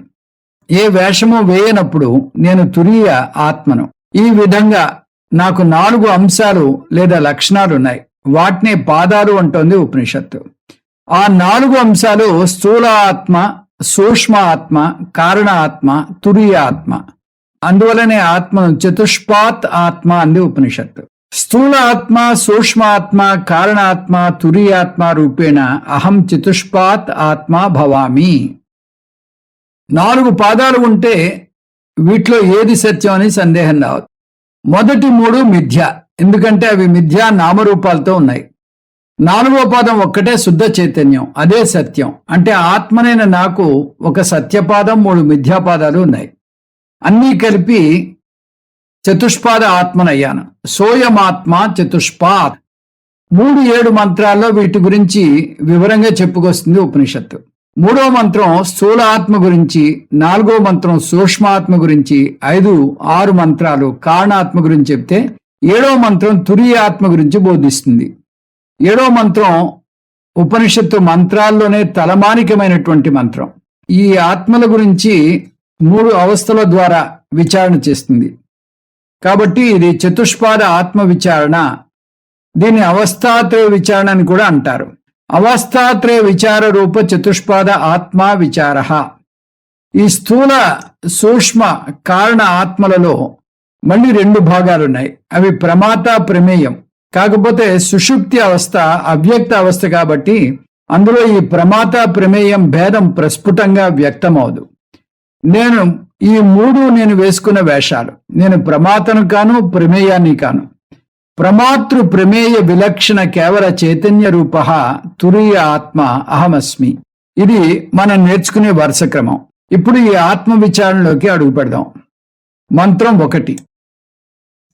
ఏ వేషము వేయనప్పుడు నేను తురియ ఆత్మను. ఈ విధంగా నాకు 4 అంశాలు లేదా లక్షణాలు ఉన్నాయి. వాటిని పాదాలు అంటోంది ఉపనిషత్తు. ఆ 4 అంశాలు స్థూల ఆత్మ, సూక్ష్మ ఆత్మ, కారణ ఆత్మ, తురియ ఆత్మ. అందువలనే ఆత్మను చతుష్పాత్ ఆత్మ అంది ఉపనిషత్తు. స్థూల ఆత్మ, సూక్ష్మ ఆత్మ, కారణాత్మ, తురియాత్మ రూపేణ అహం చతుష్పాత్ ఆత్మ భవామి. 4 పాదాలు ఉంటే వీటిలో ఏది సత్యం అని సందేహం రావద్దు. మొదటి 3 మిథ్య, ఎందుకంటే అవి మిథ్యా నామరూపాలతో ఉన్నాయి. 4వ పాదం ఒక్కటే శుద్ధ చైతన్యం, అదే సత్యం. అంటే ఆత్మనైన నాకు ఒక సత్యపాదం, 3 మిథ్యాపాదాలు ఉన్నాయి. అన్నీ కలిపి చతుష్పాద ఆత్మనయ్యాను. సోయమాత్మ చతుష్పాత్. 3-7 మంత్రాల్లో వీటి గురించి వివరంగా చెప్పుకొస్తుంది ఉపనిషత్తు. 3వ మంత్రం స్థూల ఆత్మ గురించి, 4వ మంత్రం సూక్ష్మాత్మ గురించి, 5-6 మంత్రాలు కారణాత్మ గురించి చెప్తే 7వ మంత్రం తురియాత్మ గురించి బోధిస్తుంది. 7వ మంత్రం ఉపనిషత్తు మంత్రాల్లోనే తలమానికమైనటువంటి మంత్రం. ఈ ఆత్మల గురించి 3 అవస్థల ద్వారా విచారణ చేస్తుంది. కాబట్టి ఇది చతుష్పాద ఆత్మ విచారణ. దీన్ని అవస్థాత్రయ విచారణ అని కూడా అంటారు. అవస్థాత్రయ విచార రూప చతుష్పాద ఆత్మ విచార. ఈ స్థూల, సూక్ష్మ, కారణ ఆత్మలలో మళ్ళీ 2 భాగాలున్నాయి. అవి ప్రమాత, ప్రమేయం. కాకపోతే సుషుప్తి అవస్థ అవ్యక్త అవస్థ కాబట్టి అందులో ఈ ప్రమాత ప్రమేయం భేదం ప్రస్ఫుటంగా వ్యక్తమవదు. ఈ 3 నేను వేసుకున్న వేషాలు. నేను ప్రమాతను కాను, ప్రమేయాన్ని కాను. ప్రమాతృ ప్రమేయ విలక్షణ కేవల చైతన్య రూప తురియ ఆత్మ అహమస్మి. ఇది మనం నేర్చుకునే వరుస క్రమం. ఇప్పుడు ఈ ఆత్మ విచారణలోకి అడుగు పెడదాం. మంత్రం 1.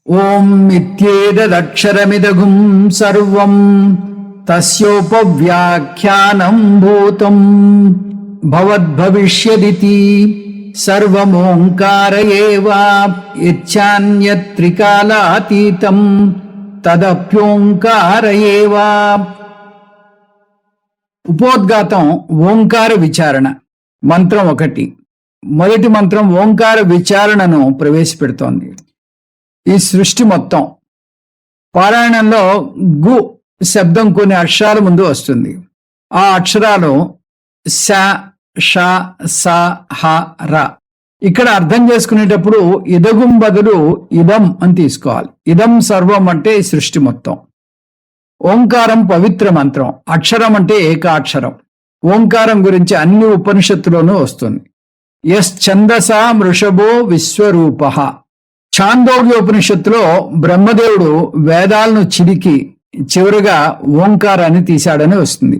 ఓం ఇత్యేతదక్షరమిదగుం సర్వం తస్యోపవ్యాఖ్యానం భూతం భవద్భవిష్యదితి సర్వమోంకార ఏవ యచ్చాన్యత్రికాలాతీతం తదప్యోంకార ఏవ. ఉపోద్ఘాతం ఓంకార విచారణ. మంత్రం 1. మొదటి మంత్రం ఓంకార విచారణను ప్రవేశపెడుతోంది. ఈ సృష్టి మొత్తం పారాయణంలో గు శబ్దం కొన్ని అక్షరాల ముందు వస్తుంది. ఆ అక్షరాలు శ, ష, స, హ, ర. ఇక్కడ అర్థం చేసుకునేటప్పుడు ఇదగుం బదులు ఇదం అని తీసుకోవాలి. ఇదం సర్వం అంటే ఈ సృష్టి మొత్తం. ఓంకారం పవిత్ర మంత్రం. అక్షరం అంటే ఏకాక్షరం. ఓంకారం గురించి అన్ని ఉపనిషత్తులోనూ వస్తుంది. యస్ ఛందసా మృషభో విశ్వరూపః. ఛాందోగ్యోపనిషత్తులో బ్రహ్మదేవుడు వేదాలను చిరికి చివరిగా ఓంకారాన్ని తీశాడని వస్తుంది.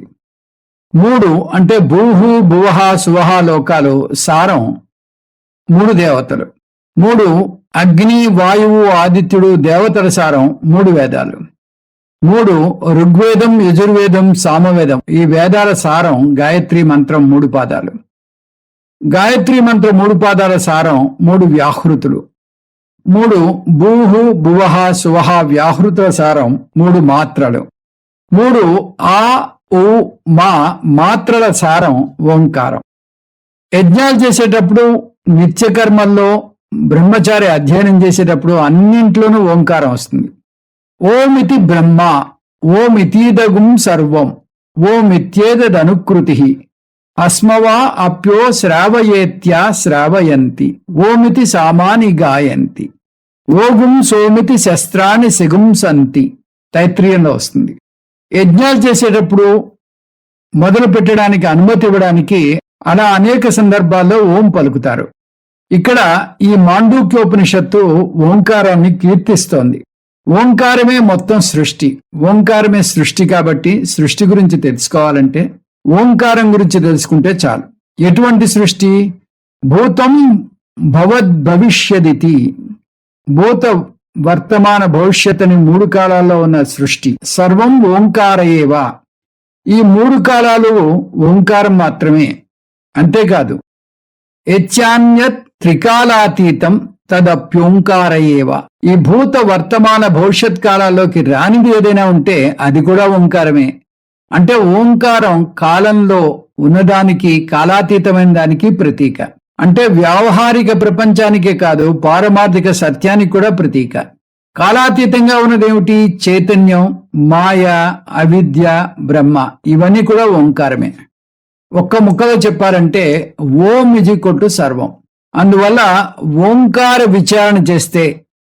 3 అంటే భూహు భువహ సువహ లోకాలు సారం 3 దేవతలు. 3 అగ్ని వాయువు ఆదిత్యుడు దేవతల సారం 3 వేదాలు. 3 ఋగ్వేదం యజుర్వేదం సామవేదం ఈ వేదాల సారం గాయత్రి మంత్రం 3 పాదాలు. గాయత్రి మంత్రం 3 పాదాల సారం 3 వ్యాహృతులు. 3 భూహు భువహ సువహ వ్యాహృతుల సారం 3 మాత్రలు. 3 ఆ ఉ మా మాత్రల సారం ఓంకారం. యజ్ఞాలు చేసేటప్పుడు నిత్యకర్మల్లో బ్రహ్మచారి అధ్యయనం చేసేటప్పుడు అన్నింట్లోనూ ఓంకారం వస్తుంది. ఓమితి బ్రహ్మ ఓమితీదగుం సర్వం ఓమిత్యేదనుకృతి అస్మవా అప్యో శ్రావయేత్యా శ్రావయంతి ఓమితి సామాని గాయంతి ఓగుం సోమితి శస్త్రాన్ని సిగుంసంతి తైత్రీయంలో వస్తుంది. యజ్ఞాలు చేసేటప్పుడు మొదలు పెట్టడానికి అనుమతి ఇవ్వడానికి అలా అనేక సందర్భాల్లో ఓం పలుకుతారు. ఇక్కడ ఈ మాండూక్యోపనిషత్తు ఓంకారాన్ని కీర్తిస్తోంది. ఓంకారమే మొత్తం సృష్టి. ఓంకారమే సృష్టి కాబట్టి సృష్టి గురించి తెలుసుకోవాలంటే ఓంకారం గురించి తెలుసుకుంటే చాలు. ఎటువంటి సృష్టి? భూతం భవద్భవిష్యదితి. భూత వర్తమాన భవిష్యత్ అని 3 కాలాల్లో ఉన్న సృష్టి. సర్వం ఓంకారయేవ. ఈ 3 కాలాలు ఓంకారం మాత్రమే. అంతేకాదు యచ్చాన్యత్ త్రికాలాతీతం తదప్యోంకారయేవ. ఈ భూత వర్తమాన భవిష్యత్ కాలాల్లోకి రానిది ఏదైనా ఉంటే అది కూడా ఓంకారమే. అంటే ఓంకారం కాలంలో ఉన్నదానికి కాలాతీతమైన దానికి ప్రతీక. అంటే వ్యావహారిక ప్రపంచానికే కాదు పారమార్థిక సత్యానికి కూడా ప్రతీక. కాలాతీతంగా ఉన్నదేమిటి? చైతన్యం, మాయ, అవిద్య, బ్రహ్మ ఇవన్నీ కూడా ఓంకారమే. ఒక్క ముక్కలో చెప్పారంటే ఓం = సర్వం. అందువల్ల ఓంకార విచారణ చేస్తే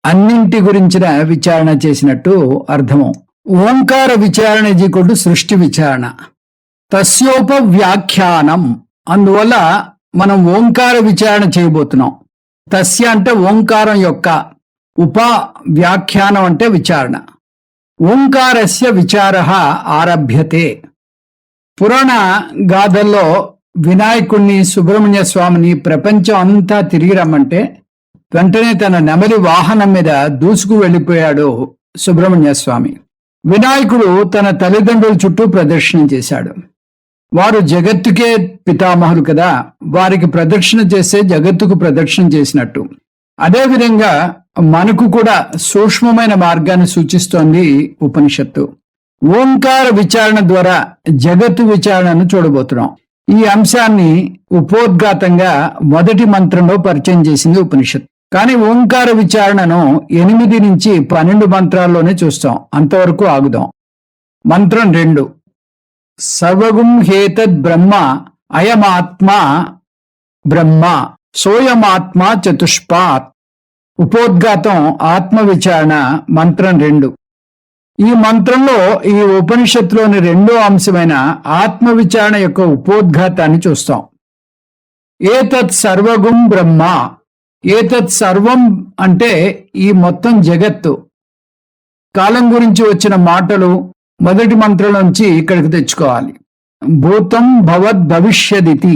అన్నింటి గురించిన విచారణ చేసినట్టు అర్థము. ఓంకార విచారణ = సృష్టి విచారణ. తస్యోపవ్యాఖ్యానం. అందువల్ల మనం ఓంకార విచారణ చేయబోతున్నాం. తస్య అంటే ఓంకారం యొక్క, ఉప వ్యాఖ్యానం అంటే విచారణ. ఓంకారస్య విచారః ఆరభ్యతే. పురాణ గాథల్లో వినాయకుణ్ణి సుబ్రహ్మణ్య స్వామిని ప్రపంచం అంతా తిరిగి రమ్మంటే వెంటనే తన నెమలి వాహనం మీద దూసుకు వెళ్ళిపోయాడు సుబ్రహ్మణ్య స్వామి. వినాయకుడు తన తల్లిదండ్రుల చుట్టూ ప్రదక్షిణ చేశాడు. వారు జగత్తుకే పితామహులు కదా, వారికి ప్రదక్షిణ చేస్తే జగత్తుకు ప్రదక్షిణ చేసినట్టు. అదేవిధంగా మనకు కూడా సూక్ష్మమైన మార్గాన్ని సూచిస్తోంది ఉపనిషత్తు. ఓంకార విచారణ ద్వారా జగత్తు విచారణను చూడబోతున్నాం. ఈ అంశాన్ని ఉపోద్ఘాతంగా మొదటి మంత్రంలో పరిచయం చేసింది ఉపనిషత్తు. కానీ ఓంకార విచారణను 8 నుంచి 12 మంత్రాల్లోనే చూస్తాం. అంతవరకు ఆగుదాం. మంత్రం 2. సర్వగుం హేతద్ బ్రహ్మ అయమాత్మా బ్రహ్మ సోయమాత్మా చతుష్పాత్. ఉపోద్ఘాతం ఆత్మ విచారణ. మంత్రం 2. ఈ మంత్రంలో ఈ ఉపనిషత్తులోని 2వ అంశమైన ఆత్మ విచారణ యొక్క ఉపోద్ఘాతాన్ని చూస్తాం. ఏతత్ సర్వగుం బ్రహ్మ. ఏతత్ సర్వం అంటే ఈ మొత్తం జగత్తు. కాలం గురించి వచ్చిన మాటలు మొదటి మంత్రం నుంచి ఇక్కడికి తెచ్చుకోవాలి. భూతం భవద్ భవిష్యదితి.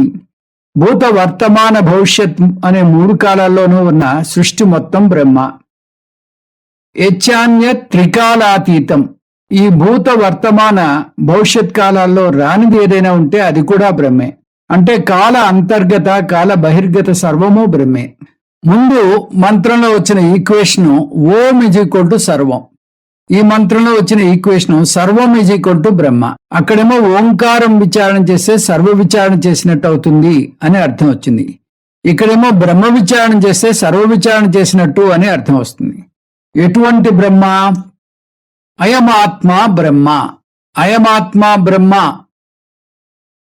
భూత వర్తమాన భవిష్యత్ అనే 3 కాలాల్లోనూ ఉన్న సృష్టి మొత్తం బ్రహ్మ. యచ్చాన్య త్రికాలాతీతం. ఈ భూత వర్తమాన భవిష్యత్ కాలాల్లో రానిది ఏదైనా ఉంటే అది కూడా బ్రహ్మే. అంటే కాల అంతర్గత కాల బహిర్గత సర్వము బ్రహ్మే. ముందు మంత్రంలో వచ్చిన ఈక్వేషన్ ఓం ఇజ్ ఈక్వల్ టు సర్వం. ఈ మంత్రంలో వచ్చిన ఈక్వేషన్ సర్వం ఇజ్ ఈక్వల్ టు బ్రహ్మ. అక్కడేమో ఓంకారం విచారణ చేస్తే సర్వ విచారణ చేసినట్టు అవుతుంది అని అర్థం వచ్చింది. ఇక్కడేమో బ్రహ్మ విచారణ చేస్తే సర్వ విచారణ చేసినట్టు అని అర్థం వస్తుంది. ఎటువంటి బ్రహ్మ? అయమాత్మ బ్రహ్మ. అయమాత్మ బ్రహ్మ.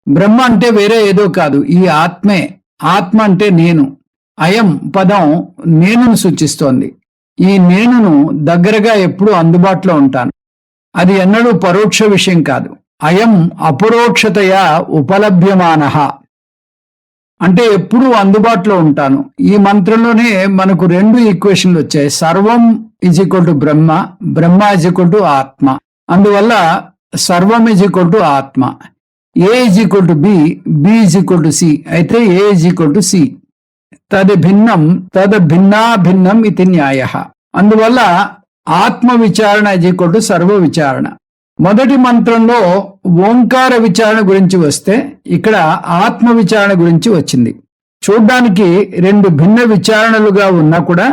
బ్రహ్మ అంటే వేరే ఏదో కాదు, ఈ ఆత్మే. ఆత్మ అంటే నేను. అయం పదం నేనును సూచిస్తోంది. ఈ నేనును దగ్గరగా ఎప్పుడూ అందుబాటులో ఉంటాను. అది ఎన్నడూ పరోక్ష విషయం కాదు. అయం అపరోక్షతయా ఉపలభ్యమానః అంటే ఎప్పుడూ అందుబాటులో ఉంటాను. ఈ మంత్రంలోనే మనకు రెండు ఈక్వేషన్లు వచ్చాయి. సర్వం is equal to Brahma, Brahma is equal to ఆత్మ. అందువల్ల సర్వం ఈజ్ ఈక్వల్ టు ఆత్మ. A is equal to B, B is equal to C అయితే A is equal to C. తద్ భిన్నం తద్ భిన్నా భిన్నం ఇది న్యాయ. అందువల్ల ఆత్మ విచారణ ఈజ్ ఈక్వల్ టు సర్వ విచారణ. మొదటి మంత్రంలో ఓంకార విచారణ గురించి వస్తే ఇక్కడ ఆత్మ విచారణ గురించి వచ్చింది. చూడ్డానికి రెండు భిన్న విచారణలుగా ఉన్నా కూడా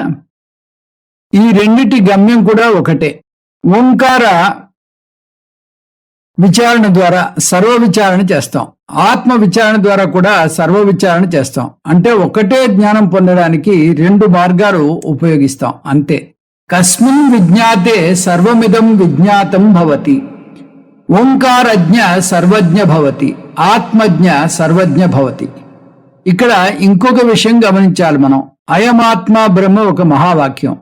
ఈ రెండిటి గమ్యం కూడా ఒకటే. ఓంకార విచారణ ద్వారా సర్వ విచారణ చేస్తాం, ఆత్మ విచారణ ద్వారా కూడా సర్వ విచారణ చేస్తాం. అంటే ఒకటే జ్ఞానం పొందడానికి రెండు మార్గాలు ఉపయోగిస్తాం అంతే. కస్మిన్ విజ్ఞాతే సర్వమిదం విజ్ఞాతం భవతి. ఓంకారజ్ఞ సర్వజ్ఞ భవతి, ఆత్మజ్ఞ సర్వజ్ఞ భవతి. ఇక్కడ ఇంకొక విషయం గమనించాలి మనం. అయమాత్మ బ్రహ్మ ఒక మహావాక్యం.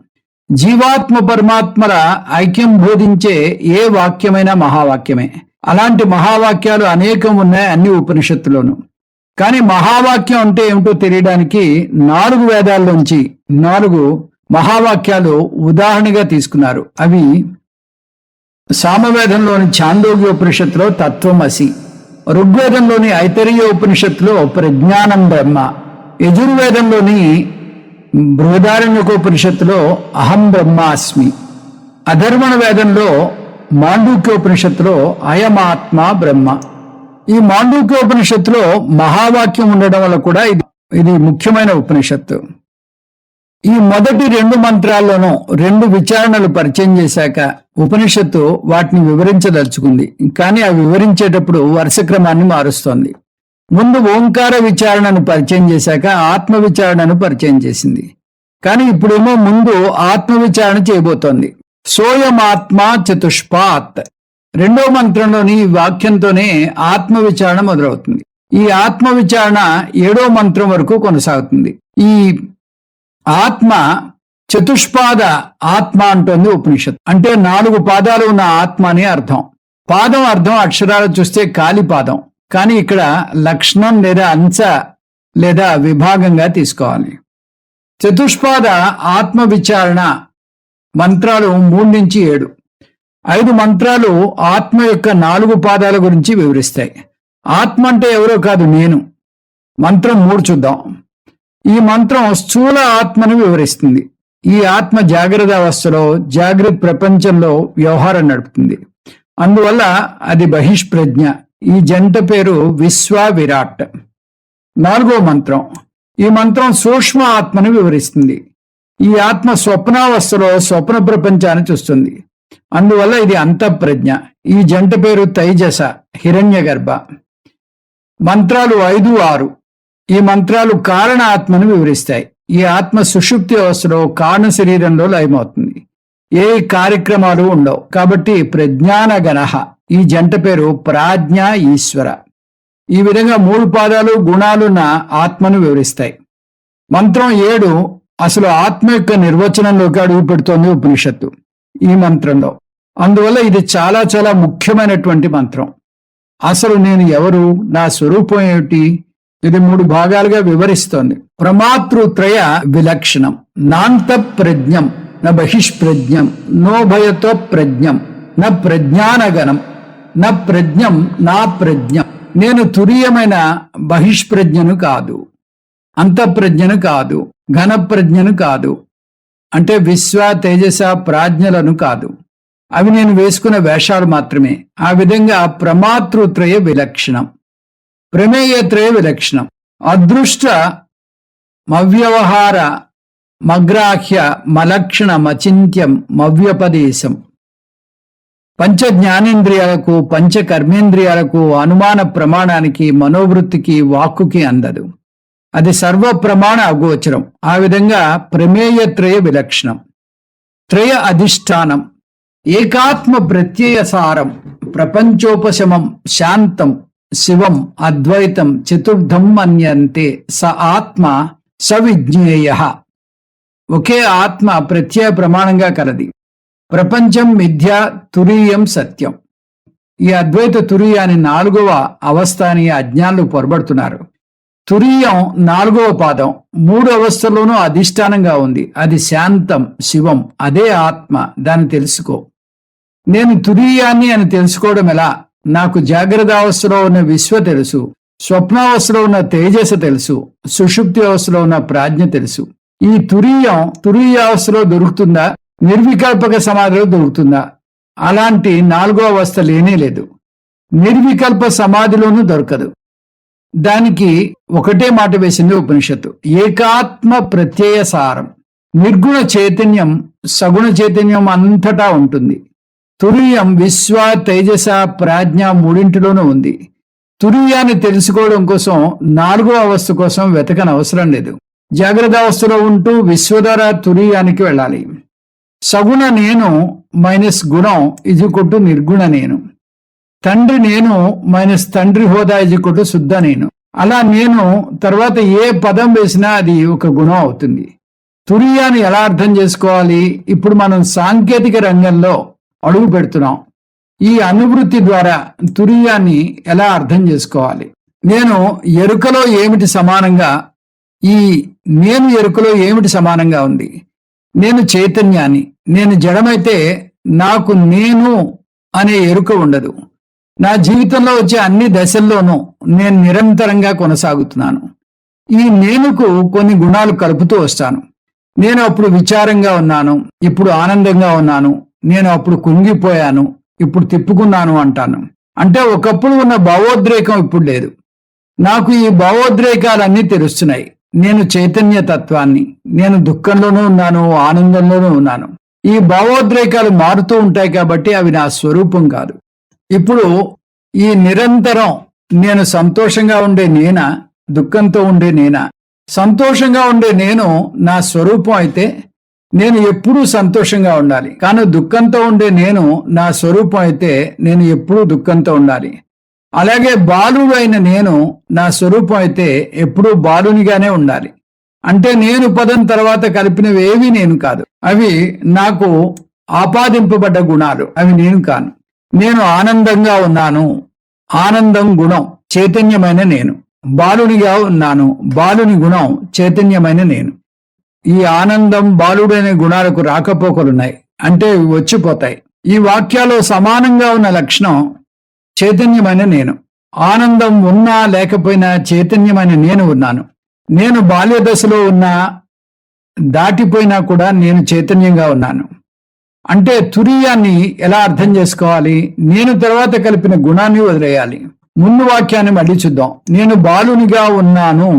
జీవాత్మ పరమాత్మల ఐక్యం బోధించే ఏ వాక్యమైనా మహావాక్యమే. అలాంటి మహావాక్యాలు అనేకం ఉన్నాయి అన్ని ఉపనిషత్తులోనూ. కానీ మహావాక్యం అంటే ఏమిటో తెలియడానికి 4 వేదాల్లోంచి 4 మహావాక్యాలు ఉదాహరణగా తీసుకున్నారు. అవి సామవేదంలోని ఛాందోగ్యోపనిషత్తులో తత్వమసి, ఋగ్వేదంలోని ఐతరీయ ఉపనిషత్తులో ప్రజ్ఞానం బ్రహ్మ, యజుర్వేదంలోని బృహదారణ్యకోపనిషత్తులో అహం బ్రహ్మాస్మి, అధర్వణ వేదంలో మాండూక్యోపనిషత్తులో అయమాత్మ బ్రహ్మ. ఈ మాండూక్యోపనిషత్తులో మహావాక్యం ఉండడం వల్ల కూడా ఇది ముఖ్యమైన ఉపనిషత్తు. ఈ మొదటి 2 మంత్రాల్లోనూ 2 విచారణలు పరిచయం చేశాక ఉపనిషత్తు వాటిని వివరించదలుచుకుంది. కానీ అవి వివరించేటప్పుడు వరుస క్రమాన్ని మారుస్తోంది. ముందు ఓంకార విచారణను పరిచయం చేశాక ఆత్మ విచారణను పరిచయం చేసింది. కానీ ఇప్పుడేమో ముందు ఆత్మ విచారణ చేయబోతోంది. సోయమాత్మ చతుష్పాత్. 2వ మంత్రంలోని ఈ వాక్యంతోనే ఆత్మ విచారణ మొదలవుతుంది. ఈ ఆత్మ విచారణ 7వ మంత్రం వరకు కొనసాగుతుంది. ఈ ఆత్మ చతుష్పాద ఆత్మ అంటోంది ఉపనిషత్తు. అంటే 4 పాదాలు ఉన్న ఆత్మ అని అర్థం. పాదం అర్థం అక్షరాలు చూస్తే కాలి పాదం, కానీ ఇక్కడ లక్షణం లేదా అంశ లేదా విభాగంగా తీసుకోవాలి. చతుష్పాద ఆత్మ విచారణ మంత్రాలు 3 నుంచి 7. 5 మంత్రాలు ఆత్మ యొక్క 4 పాదాల గురించి వివరిస్తాయి. ఆత్మ అంటే ఎవరో కాదు, నేను. మంత్రం 3 చూద్దాం. ఈ మంత్రం స్థూల ఆత్మను వివరిస్తుంది. ఈ ఆత్మ జాగ్రత్త అవస్థలో జాగ్రత్త ప్రపంచంలో వ్యవహారం నడుపుతుంది. అందువల్ల అది బహిష్ప్రజ్ఞ. ఈ జంట పేరు విశ్వ విరాట్. 4వ మంత్రం. ఈ మంత్రం సూక్ష్మ ఆత్మను వివరిస్తుంది. ఈ ఆత్మ స్వప్నావస్థలో స్వప్న ప్రపంచాన్ని చూస్తుంది. అందువల్ల ఇది అంతఃప్రజ్ఞ. ఈ జంట పేరు తైజస, హిరణ్యగర్భ. మంత్రాలు 5, 6. ఈ మంత్రాలు కారణ ఆత్మను వివరిస్తాయి. ఈ ఆత్మ సుషుప్తి అవస్థలో కారణ శరీరంలో లయమవుతుంది. ఏ కార్యక్రమాలు ఉండవు కాబట్టి ప్రజ్ఞాన గణః. ఈ జంట పేరు ప్రాజ్ఞ ఈశ్వర. ఈ విధంగా 3 పాదాలు గుణాలున్న ఆత్మను వివరిస్తాయి. మంత్రం 7 అసలు ఆత్మ యొక్క నిర్వచనంలోకి అడుగు పెడుతోంది ఉపనిషత్తు ఈ మంత్రంలో. అందువల్ల ఇది చాలా చాలా ముఖ్యమైనటువంటి మంత్రం. అసలు నేను ఎవరు, నా స్వరూపం ఏమిటి, ఇది 3 భాగాలుగా వివరిస్తోంది. ప్రమాతృత్రయ విలక్షణం. నాంత ప్రజ్ఞం న బహిష్ప్రజ్ఞం నో భయతో ప్రజ్ఞం న ప్రజ్ఞానగణం న ప్రజ్ఞం నా ప్రజ్ఞం. నేను తురీయమైన బహిష్ప్రజ్ఞను కాదు, అంతఃప్రజ్ఞను కాదు, ఘనప్రజ్ఞను కాదు. అంటే విశ్వ తేజస ప్రాజ్ఞలను కాదు. అవి నేను వేసుకున్న వేషాలు మాత్రమే. ఆ విధంగా ప్రమాతృత్రయ విలక్షణం, ప్రమేయత్రయ విలక్షణం, అదృష్ట మవ్యవహార మగ్రాహ్య మలక్షణం అచింత్యం మవ్యపదేశం. పంచ జ్ఞానేంద్రియాలకు పంచ కర్మేంద్రియాలకు అనుమాన ప్రమాణానికి మనోవృత్తికి వాక్కుకి అందదు. అది సర్వ ప్రమాణ అగోచరం. ఆ విధంగా ప్రమేయత్రయ విలక్షణం, త్రయ అధిష్టానం, ఏకాత్మ ప్రత్యయసారం, ప్రపంచోపశమం, శాంతం, శివం, అద్వైతం, చతుర్థం మన్యంతే స ఆత్మ సవిజ్ఞేయ. ఒకే ఆత్మ ప్రత్యయ ప్రమాణంగా కలది. ప్రపంచం మిథ్య, తురీయం సత్యం. ఈ అద్వైత తురీయాన్ని 4వ అవస్థ అని అజ్ఞానులు పొరబడుతున్నారు. తురీయం 4వ పాదం 3 అవస్థల్లోనూ అధిష్టానంగా ఉంది. అది శాంతం, శివం, అదే ఆత్మ. దాన్ని తెలుసుకో. నేను తురీయాన్ని అని తెలుసుకోవడం ఎలా? నాకు జాగ్రత్త అవస్థలో ఉన్న విశ్వ తెలుసు, స్వప్నావస్థలో ఉన్న తేజస్సు తెలుసు, సుషుప్తి అవస్థలో ఉన్న ప్రాజ్ఞ తెలుసు. ఈ తురీయావస్థలో దొరుకుతుందా? నిర్వికల్పక సమాధిలో దొరుకుతుందా? అలాంటి 4వ అవస్థ లేనే లేదు. నిర్వికల్ప సమాధిలోనూ దొరకదు. దానికి ఒకటే మాట వేసింది ఉపనిషత్తు, ఏకాత్మ ప్రత్యయ సారం. నిర్గుణ చైతన్యం సగుణ చైతన్యం అంతటా ఉంటుంది. తురీయం విశ్వ తేజస ప్రాజ్ఞ 3ఇంటిలోనూ ఉంది. తురీయాన్ని తెలుసుకోవడం కోసం 4వ అవస్థ కోసం వెతకని అవసరం లేదు. జాగ్రత్త అవస్థలో ఉంటూ విశ్వధార తురీయానికి వెళ్ళాలి. సగుణ నేను మైనస్ గుణం ఇజుకొట్టు నిర్గుణ నేను. తండ్రి నేను మైనస్ తండ్రి హోదా ఇజుకొట్టు శుద్ధ నేను. అలా నేను తర్వాత ఏ పదం వేసినా అది ఒక గుణం అవుతుంది. తురీయాన్ని ఎలా అర్థం చేసుకోవాలి? ఇప్పుడు మనం సాంకేతిక రంగంలో అడుగు పెడుతున్నాం. ఈ అనువృత్తి ద్వారా తురీయాన్ని ఎలా అర్థం చేసుకోవాలి? నేను ఎరుకలో ఏమిటి సమానంగా, ఈ నేను ఎరుకలో ఏమిటి సమానంగా ఉంది? నేను చైతన్యాన్ని. నేను జడమైతే నాకు నేను అనే ఎరుక ఉండదు. నా జీవితంలో వచ్చే అన్ని దశల్లోనూ నేను నిరంతరంగా కొనసాగుతున్నాను. ఈ నేనుకు కొన్ని గుణాలు కలుపుతూ వస్తాను. నేను అప్పుడు విచారంగా ఉన్నాను, ఇప్పుడు ఆనందంగా ఉన్నాను. నేను అప్పుడు కుంగిపోయాను, ఇప్పుడు తిప్పుకున్నాను అంటాను. అంటే ఒకప్పుడు ఉన్న భావోద్రేకం ఇప్పుడు లేదు. నాకు ఈ భావోద్రేకాలన్నీ తెలుస్తున్నాయి. నేను చైతన్య తత్వాన్ని. నేను దుఃఖంలోనూ ఉన్నాను, ఆనందంలోనూ ఉన్నాను. ఈ భావోద్రేకాలు మారుతూ ఉంటాయి కాబట్టి అవి నా స్వరూపం కాదు. ఇప్పుడు ఈ నిరంతరం నేను సంతోషంగా ఉండే నేనా, దుఃఖంతో ఉండే నేనా? సంతోషంగా ఉండే నేను నా స్వరూపం అయితే నేను ఎప్పుడూ సంతోషంగా ఉండాలి. కానీ దుఃఖంతో ఉండే నేను నా స్వరూపం అయితే నేను ఎప్పుడూ దుఃఖంతో ఉండాలి. అలాగే బాలుడు అయిన నేను నా స్వరూపం అయితే ఎప్పుడూ బాలునిగానే ఉండాలి. అంటే నేను పదం తర్వాత కలిపినవి ఏవి నేను కాదు. అవి నాకు ఆపాదింపబడ్డ గుణాలు, అవి నేను కాను. నేను ఆనందంగా ఉన్నాను, ఆనందం గుణం, చైతన్యమైన నేను. బాలునిగా ఉన్నాను, బాలుని గుణం, చైతన్యమైన నేను. ఈ ఆనందం బాలుడైన గుణాలకు రాకపోకలున్నాయి, అంటే వచ్చిపోతాయి. ఈ వాక్యాల్లో సమానంగా ఉన్న లక్షణం చైతన్యమైన నేను. ఆనందం ఉన్నా లేకపోయినా చైతన్యమైన నేను ఉన్నాను. నేను బాల్య దశలో ఉన్నా దాటిపోయినా కూడా నేను చైతన్యంగా ఉన్నాను. అంటే తురీయాన్ని ఎలా అర్థం చేసుకోవాలి? నేను తర్వాత కలిపిన గుణాన్ని వదిలేయాలి. ముందు వాక్యాన్ని మళ్ళీ చూద్దాం. నేను బాలునిగా ఉన్నాను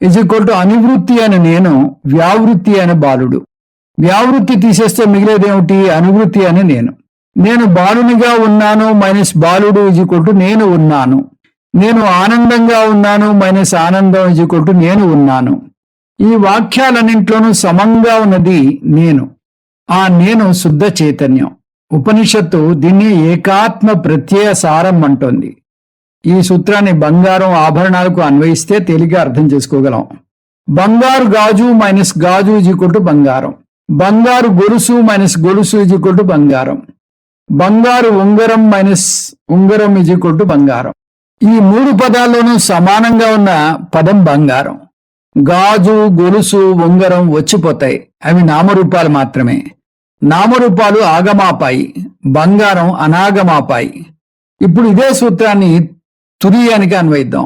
= అనువృత్తి అని నేను, వ్యావృత్తి అని బాలుడు. వ్యావృత్తి తీసేస్తే మిగిలేదేమిటి? అనువృత్తి అని నేను. నేను బాలునిగా ఉన్నాను మైనస్ బాలుడు = నేను ఉన్నాను. నేను ఆనందంగా ఉన్నాను మైనస్ ఆనందం = నేను ఉన్నాను. ఈ వాక్యాలన్నింట్లోనూ సమంగా ఉన్నది నేను. ఆ నేను శుద్ధ చైతన్యం. ఉపనిషత్తు దీన్ని ఏకాత్మ ప్రత్యయ సారం అంటోంది. ఈ సూత్రాన్ని బంగారం ఆభరణాలకు అన్వయిస్తే తేలిగ్గా అర్థం చేసుకోగలం. బంగారు గాజు మైనస్ గాజు = బంగారం. బంగారు గొలుసు మైనస్ గొలుసు = బంగారం. బంగారు ఉంగరం మైనస్ ఉంగరం = బంగారం. ఈ 3 పదాల్లోనూ సమానంగా ఉన్న పదం బంగారం. గాజు, గొలుసు, ఉంగరం వచ్చిపోతాయి. అవి నామరూపాలు మాత్రమే. నామరూపాలు ఆగమాపాయి, బంగారం అనాగమాపాయి. ఇప్పుడు ఇదే సూత్రాన్ని తురీయానికి అన్వయిద్దాం.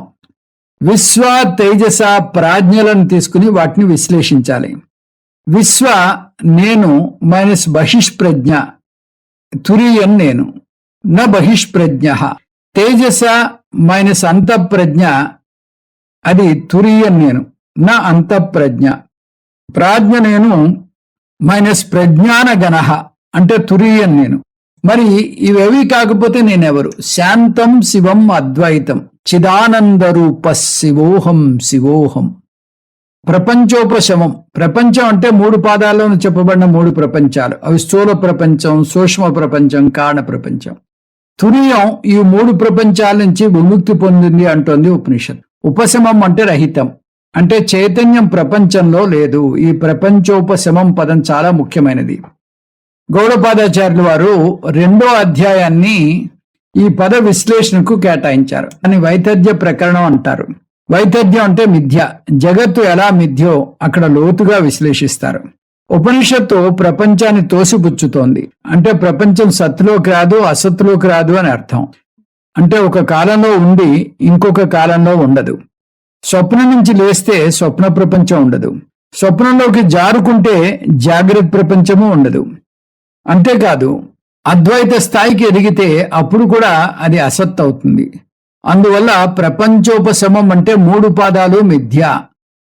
విశ్వ తేజస ప్రాజ్ఞలను తీసుకుని వాటిని విశ్లేషించాలి. విశ్వ నేను మైనస్ బహిష్ప్రజ్ఞ, తురీయం నేను, న బహిష్ప్రజ్ఞ. తేజస మైనస్ అంతఃప్రజ్ఞ, అది తురీయం నేను, నా అంతఃప్రజ్ఞ. ప్రాజ్ఞ నేను మైనస్ ప్రజ్ఞాన గణ, అంటే తురీయం నేను. మరి ఇవేవి కాకపోతే నేనెవరు? శాంతం శివం అద్వైతం చిదానంద రూప శివోహం శివోహం. ప్రపంచోపశమం. ప్రపంచం అంటే 3 పాదాల్లోనూ చెప్పబడిన 3 ప్రపంచాలు. అవి స్థూల ప్రపంచం, సూక్ష్మ ప్రపంచం, కారణ ప్రపంచం. తురీయం ఈ 3 ప్రపంచాల నుంచి విముక్తి పొందింది అంటోంది ఉపనిషత్. ఉపశమం అంటే రహితం, అంటే చైతన్యం ప్రపంచంలో లేదు. ఈ ప్రపంచోపశమం పదం చాలా ముఖ్యమైనది. గౌడపాదాచార్యులు వారు 2వ అధ్యాయాన్ని ఈ పద విశ్లేషణకు కేటాయించారు. అని వైతథ్య ప్రకరణం అంటారు. వైతథ్యం అంటే మిథ్య, జగత్తు ఎలా మిథ్యో అక్కడ లోతుగా విశ్లేషిస్తారు. ఉపనిషత్తు ప్రపంచాన్ని తోసిపుచ్చుతోంది. అంటే ప్రపంచం సత్తులోకి రాదు, అసత్తులోకి రాదు అని అర్థం. అంటే ఒక కాలంలో ఉండి ఇంకొక కాలంలో ఉండదు. స్వప్నం నుంచి లేస్తే స్వప్న ప్రపంచం ఉండదు, స్వప్నంలోకి జారుకుంటే జాగ్రత్త ప్రపంచము ఉండదు. అంతేకాదు అద్వైత స్థాయికి ఎదిగితే అప్పుడు కూడా అది అసత్ అవుతుంది. అందువల్ల ప్రపంచోపశమం అంటే 3 పాదాలు మిథ్య,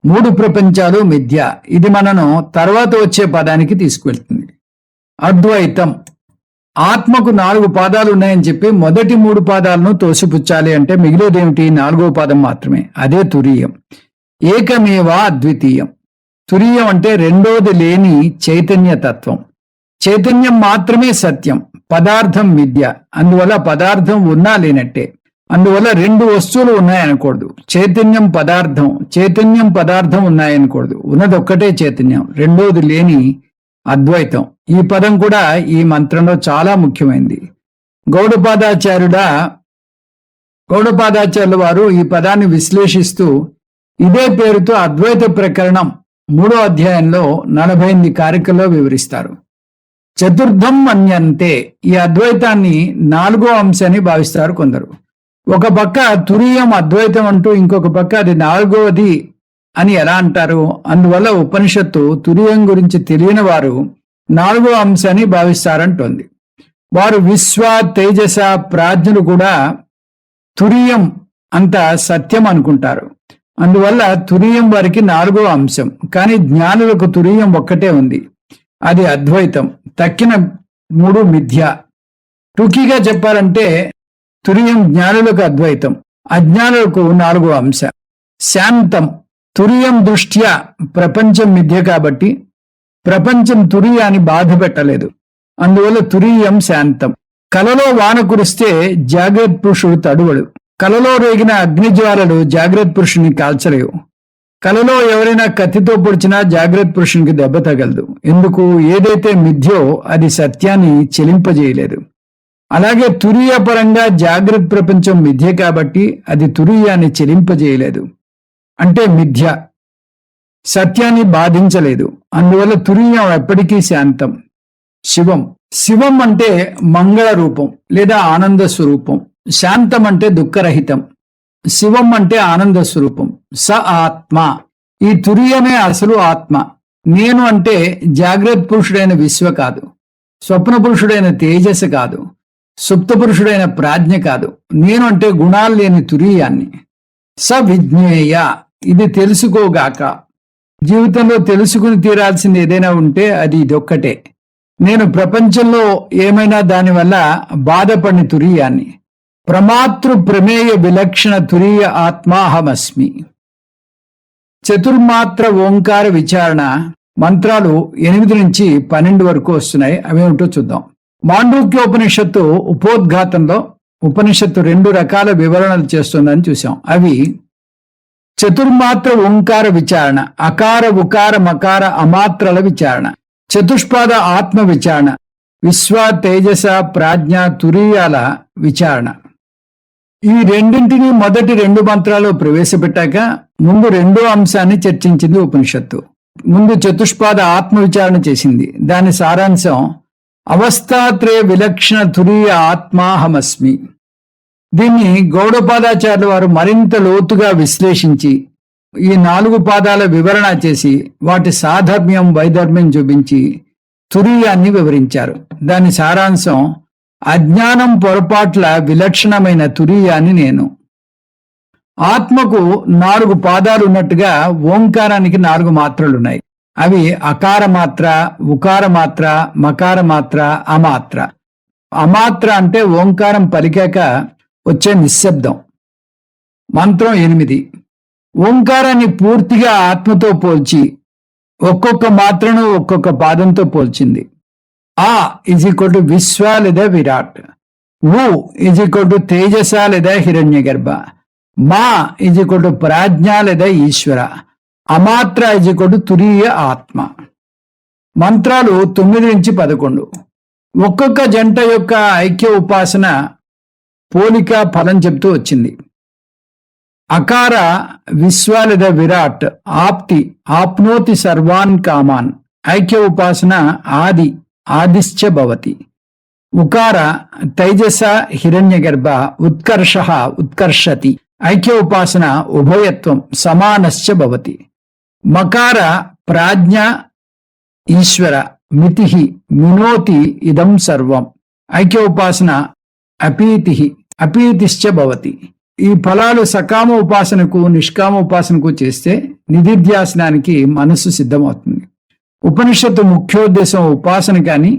3 ప్రపంచాలు మిథ్య. ఇది మనను తర్వాత వచ్చే పదానికి తీసుకువెళ్తుంది. అద్వైతం. ఆత్మకు 4 పాదాలు ఉన్నాయని చెప్పి మొదటి 3 పాదాలను తోసిపుచ్చాలి అంటే మిగిలేదేమిటి? 4వ పాదం మాత్రమే, అదే తురీయం. ఏకమేవా అద్వితీయం. తురీయం అంటే రెండోది లేని చైతన్య తత్వం. చైతన్యం మాత్రమే సత్యం, పదార్థం మిథ్య. అందువల్ల పదార్థం ఉన్నా లేనట్టే. అందువల్ల 2 వస్తువులు ఉన్నాయనకూడదు. చైతన్యం పదార్థం, చైతన్యం పదార్థం ఉన్నాయనకూడదు. ఉన్నది ఒక్కటే చైతన్యం, రెండోది లేని అద్వైతం. ఈ పదం కూడా ఈ మంత్రంలో చాలా ముఖ్యమైనది. గౌడపాదాచార్యుల వారు ఈ పదాన్ని విశ్లేషిస్తూ ఇదే పేరుతో అద్వైత ప్రకరణం 3వ అధ్యాయంలో 48 కారికల్లో వివరిస్తారు. చతుర్థం మన్యంతే. ఈ అద్వైతాన్ని 4వ అంశాన్ని భావిస్తారు కొందరు. ఒక పక్క తురీయం అద్వైతం అంటూ ఇంకొక పక్క అది 4వది అని ఎలా అంటారు? అందువల్ల ఉపనిషత్తు తురీయం గురించి తెలియని వారు 4వ అంశాన్ని భావిస్తారంటోంది. వారు విశ్వ, తేజస, ప్రాజ్ఞులు కూడా తురీయం అంత సత్యం అనుకుంటారు. అందువల్ల తురీయం వారికి 4వ అంశం. కానీ జ్ఞానులకు తురీయం ఒక్కటే ఉంది, అది అద్వైతం. తక్కిన 3 మిథ్య. టూకీగా చెప్పాలంటే తురీయం జ్ఞానులకు అద్వైతం, అజ్ఞానులకు 4వ అంశ. శాంతం. తురీయం దృష్ట్యా ప్రపంచం మిథ్య కాబట్టి ప్రపంచం తురీయాన్ని బాధ పెట్టలేదు. అందువల్ల తురీయం శాంతం. కలలో వాన కురిస్తే జాగ్రత్త పురుషుడు తడువడు. కలలో రేగిన అగ్నిజ్వాలలు జాగ్రత్త పురుషుని కాల్చలేవు. కలలో ఎవరైనా కత్తితో పొడిచినా జాగ్రత్త పురుషునికి దెబ్బ తగలదు. ఎందుకు? ఏదైతే మిథ్యో అది సత్యాన్ని చెలింపజేయలేదు. అలాగే తురీయ పరంగా జాగ్రత్త ప్రపంచం మిథ్య కాబట్టి అది తురీయాన్ని చెలింపజేయలేదు. అంటే మిథ్య సత్యాన్ని బాధించలేదు. అందువల్ల తురీయం ఎప్పటికీ శాంతం. శివం. శివం అంటే మంగళ రూపం లేదా ఆనంద స్వరూపం. శాంతం అంటే దుఃఖరహితం. శివం అంటే ఆనంద స్వరూపం. స ఆత్మ. ఈ తురీయమే అసలు ఆత్మ. నేను అంటే జాగ్రత్త పురుషుడైన విశ్వ కాదు, స్వప్న పురుషుడైన తేజస్ස కాదు, సుప్త పురుషుడైన ప్రాజ్ఞ కాదు. నేను అంటే గుణాలు లేని తురీయాన్ని. స విజ్ఞేయ. ఇది తెలుసుకోగాక. జీవితంలో తెలుసుకుని తీరాల్సింది ఏదైనా ఉంటే అది ఇదొక్కటే. నేను ప్రపంచంలో ఏమైనా దానివల్ల బాధపడిన తురీయాన్ని. ప్రమాతృ ప్రమేయ విలక్షణ తురీయ ఆత్మాహమస్మి. చతుర్మాత్ర ఓంకార విచారణ మంత్రాలు 8 నుంచి 12 వరకు వస్తున్నాయి. అవేమిటో చూద్దాం. మాండూక్యోపనిషత్తు ఉపోద్ఘాతంలో ఉపనిషత్తు 2 రకాల వివరణలు చేస్తుందని చూసాం. అవి చతుర్మాత్ర ఓంకార విచారణ, అకార ఉకార మకార అమాత్రల విచారణ, చతుష్పాద ఆత్మ విచారణ, విశ్వ తేజస ప్రాజ్ఞ తురీయాల విచారణ. ఈ రెండింటినీ మొదటి 2 మంత్రాలు ప్రవేశపెట్టాక ముందు 2వ అంశాన్ని చర్చించింది ఉపనిషత్తు. ముందు చతుష్పాద ఆత్మ విచారణ చేసింది. దాని సారాంశం అవస్థాత్రయ విలక్షణ తురీయ ఆత్మాహమస్మి. దీన్ని గౌడపాదాచార్యుల వారు మరింత లోతుగా విశ్లేషించి ఈ 4 పాదాల వివరణ చేసి వాటి సాధర్మ్యం వైధర్మ్యం చూపించి తురీయాన్ని వివరించారు. దాని సారాంశం, అజ్ఞానం పొరపాట్ల విలక్షణమైన తురీయాన్ని నేను. ఆత్మకు 4 పాదాలు ఉన్నట్టుగా ఓంకారానికి 4 మాత్రలున్నాయి. అవి అకార మాత్ర, ఉకార మాత్ర, మకార మాత్ర, అమాత్ర. అమాత్ర అంటే ఓంకారం పలికాక వచ్చే నిశ్శబ్దం. మంత్రం 8. ఓంకారాన్ని పూర్తిగా ఆత్మతో పోల్చి ఒక్కొక్క మాత్రను ఒక్కొక్క పాదంతో పోల్చింది. ఆ ఈజ్ ఈక్వల్ టు విశ్వ లేదా విరాట్. ఉ ఈజ్ ఈక్వల్ టు తేజస లేదా హిరణ్య గర్భ. మా ఈజ్ ఈక్వల్ టు ప్రాజ్ఞ లేదా ఈశ్వర. అమాత్ర ఈజ్ ఈక్వల్ టు తురీయ ఆత్మ. మంత్రాలు 9 నుంచి 11. ఒక్కొక్క జంట యొక్క ఐక్య ఉపాసన పోలిక ఫలం చెప్తూ వచ్చింది. అకార విశ్వ లేదా విరాట్ ఆప్తి ఆప్నోతి సర్వాన్ కామాన్. ఐక్య ఉపాసన ఆది ఆదిశ్చ భవతి. ఉకార తైజస హిరణ్య గర్భ ఉత్కర్ష ఉత్కర్షతి. ఐక్య ఉపాసన ఉభయత్వం సమానశ్చ భవతి. మకార ప్రాజ్ఞ ఈశ్వర మితి మినోతి ఇదం సర్వం. ఐక్య ఉపాసన అపీతి అపీతిశ్చ భవతి. ఈ ఫలాలు సకామ ఉపాసనకు నిష్కామ ఉపాసనకు చేస్తే నిధిధ్యాసనానికి మనస్సు సిద్ధమవుతుంది. ఉపనిషత్తు ముఖ్యోద్దేశం ఉపాసన కానీ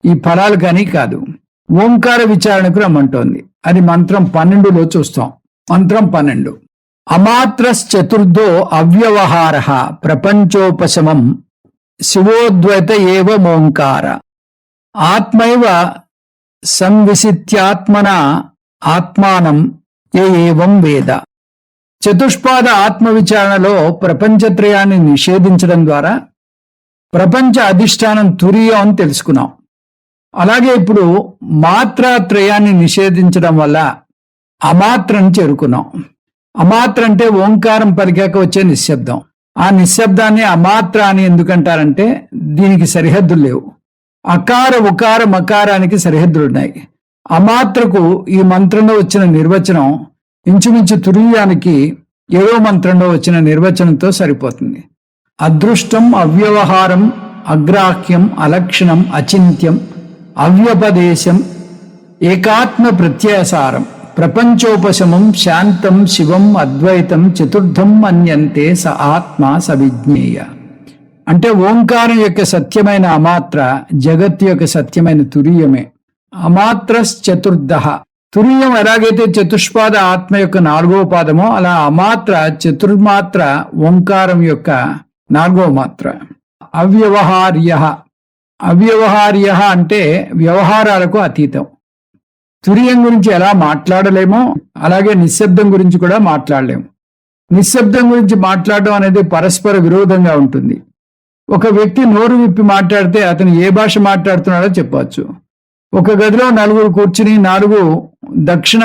ఈ ఫలాలు కానీ కాదు, ఓంకార విచారణకు రమ్మంటోంది. అది మంత్రం 12లో చూస్తాం. మంత్రం 12. అమాత్రశ్చతుర్థో అవ్యవహార ప్రపంచోపశమం శివోద్వైత ఏవ మోంకార. ఆత్మైవ సంవిసిత్యాత్మన ఆత్మానం ఏవం వేద. చతుష్పాద ఆత్మ విచారణలో ప్రపంచత్రయాన్ని నిషేధించడం ద్వారా ప్రపంచ అధిష్టానం తురీయం అని తెలుసుకున్నాం. అలాగే ఇప్పుడు మాత్రాత్రయాన్ని నిషేధించడం వల్ల అమాత్రని చేరుకున్నాం. అమాత్ర అంటే ఓంకారం పలికాక వచ్చే నిశ్శబ్దం. ఆ నిశ్శబ్దాన్ని అమాత్ర అని ఎందుకంటారంటే దీనికి సరిహద్దులు లేవు. అకార ఉకార మకారానికి సరిహద్దులున్నాయి. అమాత్రకు ఈ మంత్రంలో వచ్చిన నిర్వచనం ఇంచుమించు తురీయానికి 7వ మంత్రంలో వచ్చిన నిర్వచనంతో సరిపోతుంది. అదృష్టం అవ్యవహారం అగ్రాహ్యం అలక్షణం అచింత్యం అవ్యపదేశం ఏకాత్మ ప్రత్యయసారం ప్రపంచోపశమం శాంతం శివం అద్వైతం చతుర్థం మన్యంతే స ఆత్మ సవిజ్ఞేయ. అంటే ఓంకారం యొక్క సత్యమైన అమాత్ర జగత్తు యొక్క సత్యమైన తురీయమే. అమాత్రశ్చతుర్థ. తురీయం ఎలాగైతే చతుష్పాద ఆత్మ యొక్క 4వ పాదమో అలా అమాత్ర చతుర్మాత్ర ఓంకారం యొక్క 4వ మాత్ర. అవ్యవహార్య. అవ్యవహార్య అంటే వ్యవహారాలకు అతీతం. తురీయం గురించి ఎలా మాట్లాడలేమో అలాగే నిశ్శబ్దం గురించి కూడా మాట్లాడలేము. నిశ్శబ్దం గురించి మాట్లాడడం అనేది పరస్పర విరోధంగా ఉంటుంది. ఒక వ్యక్తి నోరు విప్పి మాట్లాడితే అతను ఏ భాష మాట్లాడుతున్నాడో చెప్పవచ్చు. ఒక గదిలో 4 కూర్చుని 4 దక్షిణ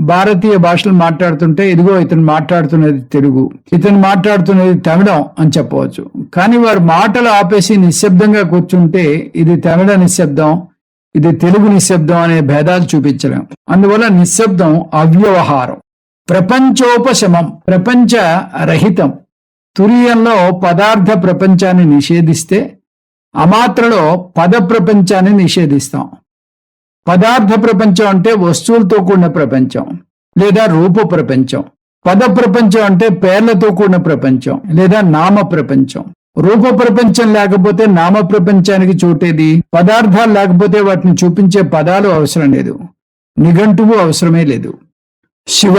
భారతీయ భాషలు మాట్లాడుతుంటే ఇదిగో ఇతను మాట్లాడుతున్నది తెలుగు, ఇతను మాట్లాడుతున్నది తమిళం అని చెప్పవచ్చు. కానీ వారు మాటలు ఆపేసి నిశ్శబ్దంగా కూర్చుంటే ఇది తమిళ నిశ్శబ్దం, ఇది తెలుగు నిశ్శబ్దం అనే భేదాలు చూపించలేం. అందువల్ల నిశ్శబ్దం అవ్యవహారం. ప్రపంచోపశమం ప్రపంచ రహితం. తురీయంలో పదార్థ ప్రపంచాన్ని నిషేధిస్తే అమాత్రలో పద ప్రపంచాన్ని నిషేధిస్తాం. పదార్థ ప్రపంచం అంటే వస్తువులతో కూడిన ప్రపంచం లేదా రూప ప్రపంచం. పద ప్రపంచం అంటే పేర్లతో కూడిన ప్రపంచం లేదా నామ ప్రపంచం. రూప ప్రపంచం లేకపోతే నామ ప్రపంచానికి చోటేది? పదార్థాలు లేకపోతే వాటిని చూపించే పదాలు అవసరం లేదు, నిఘంటువు అవసరమే లేదు. శివ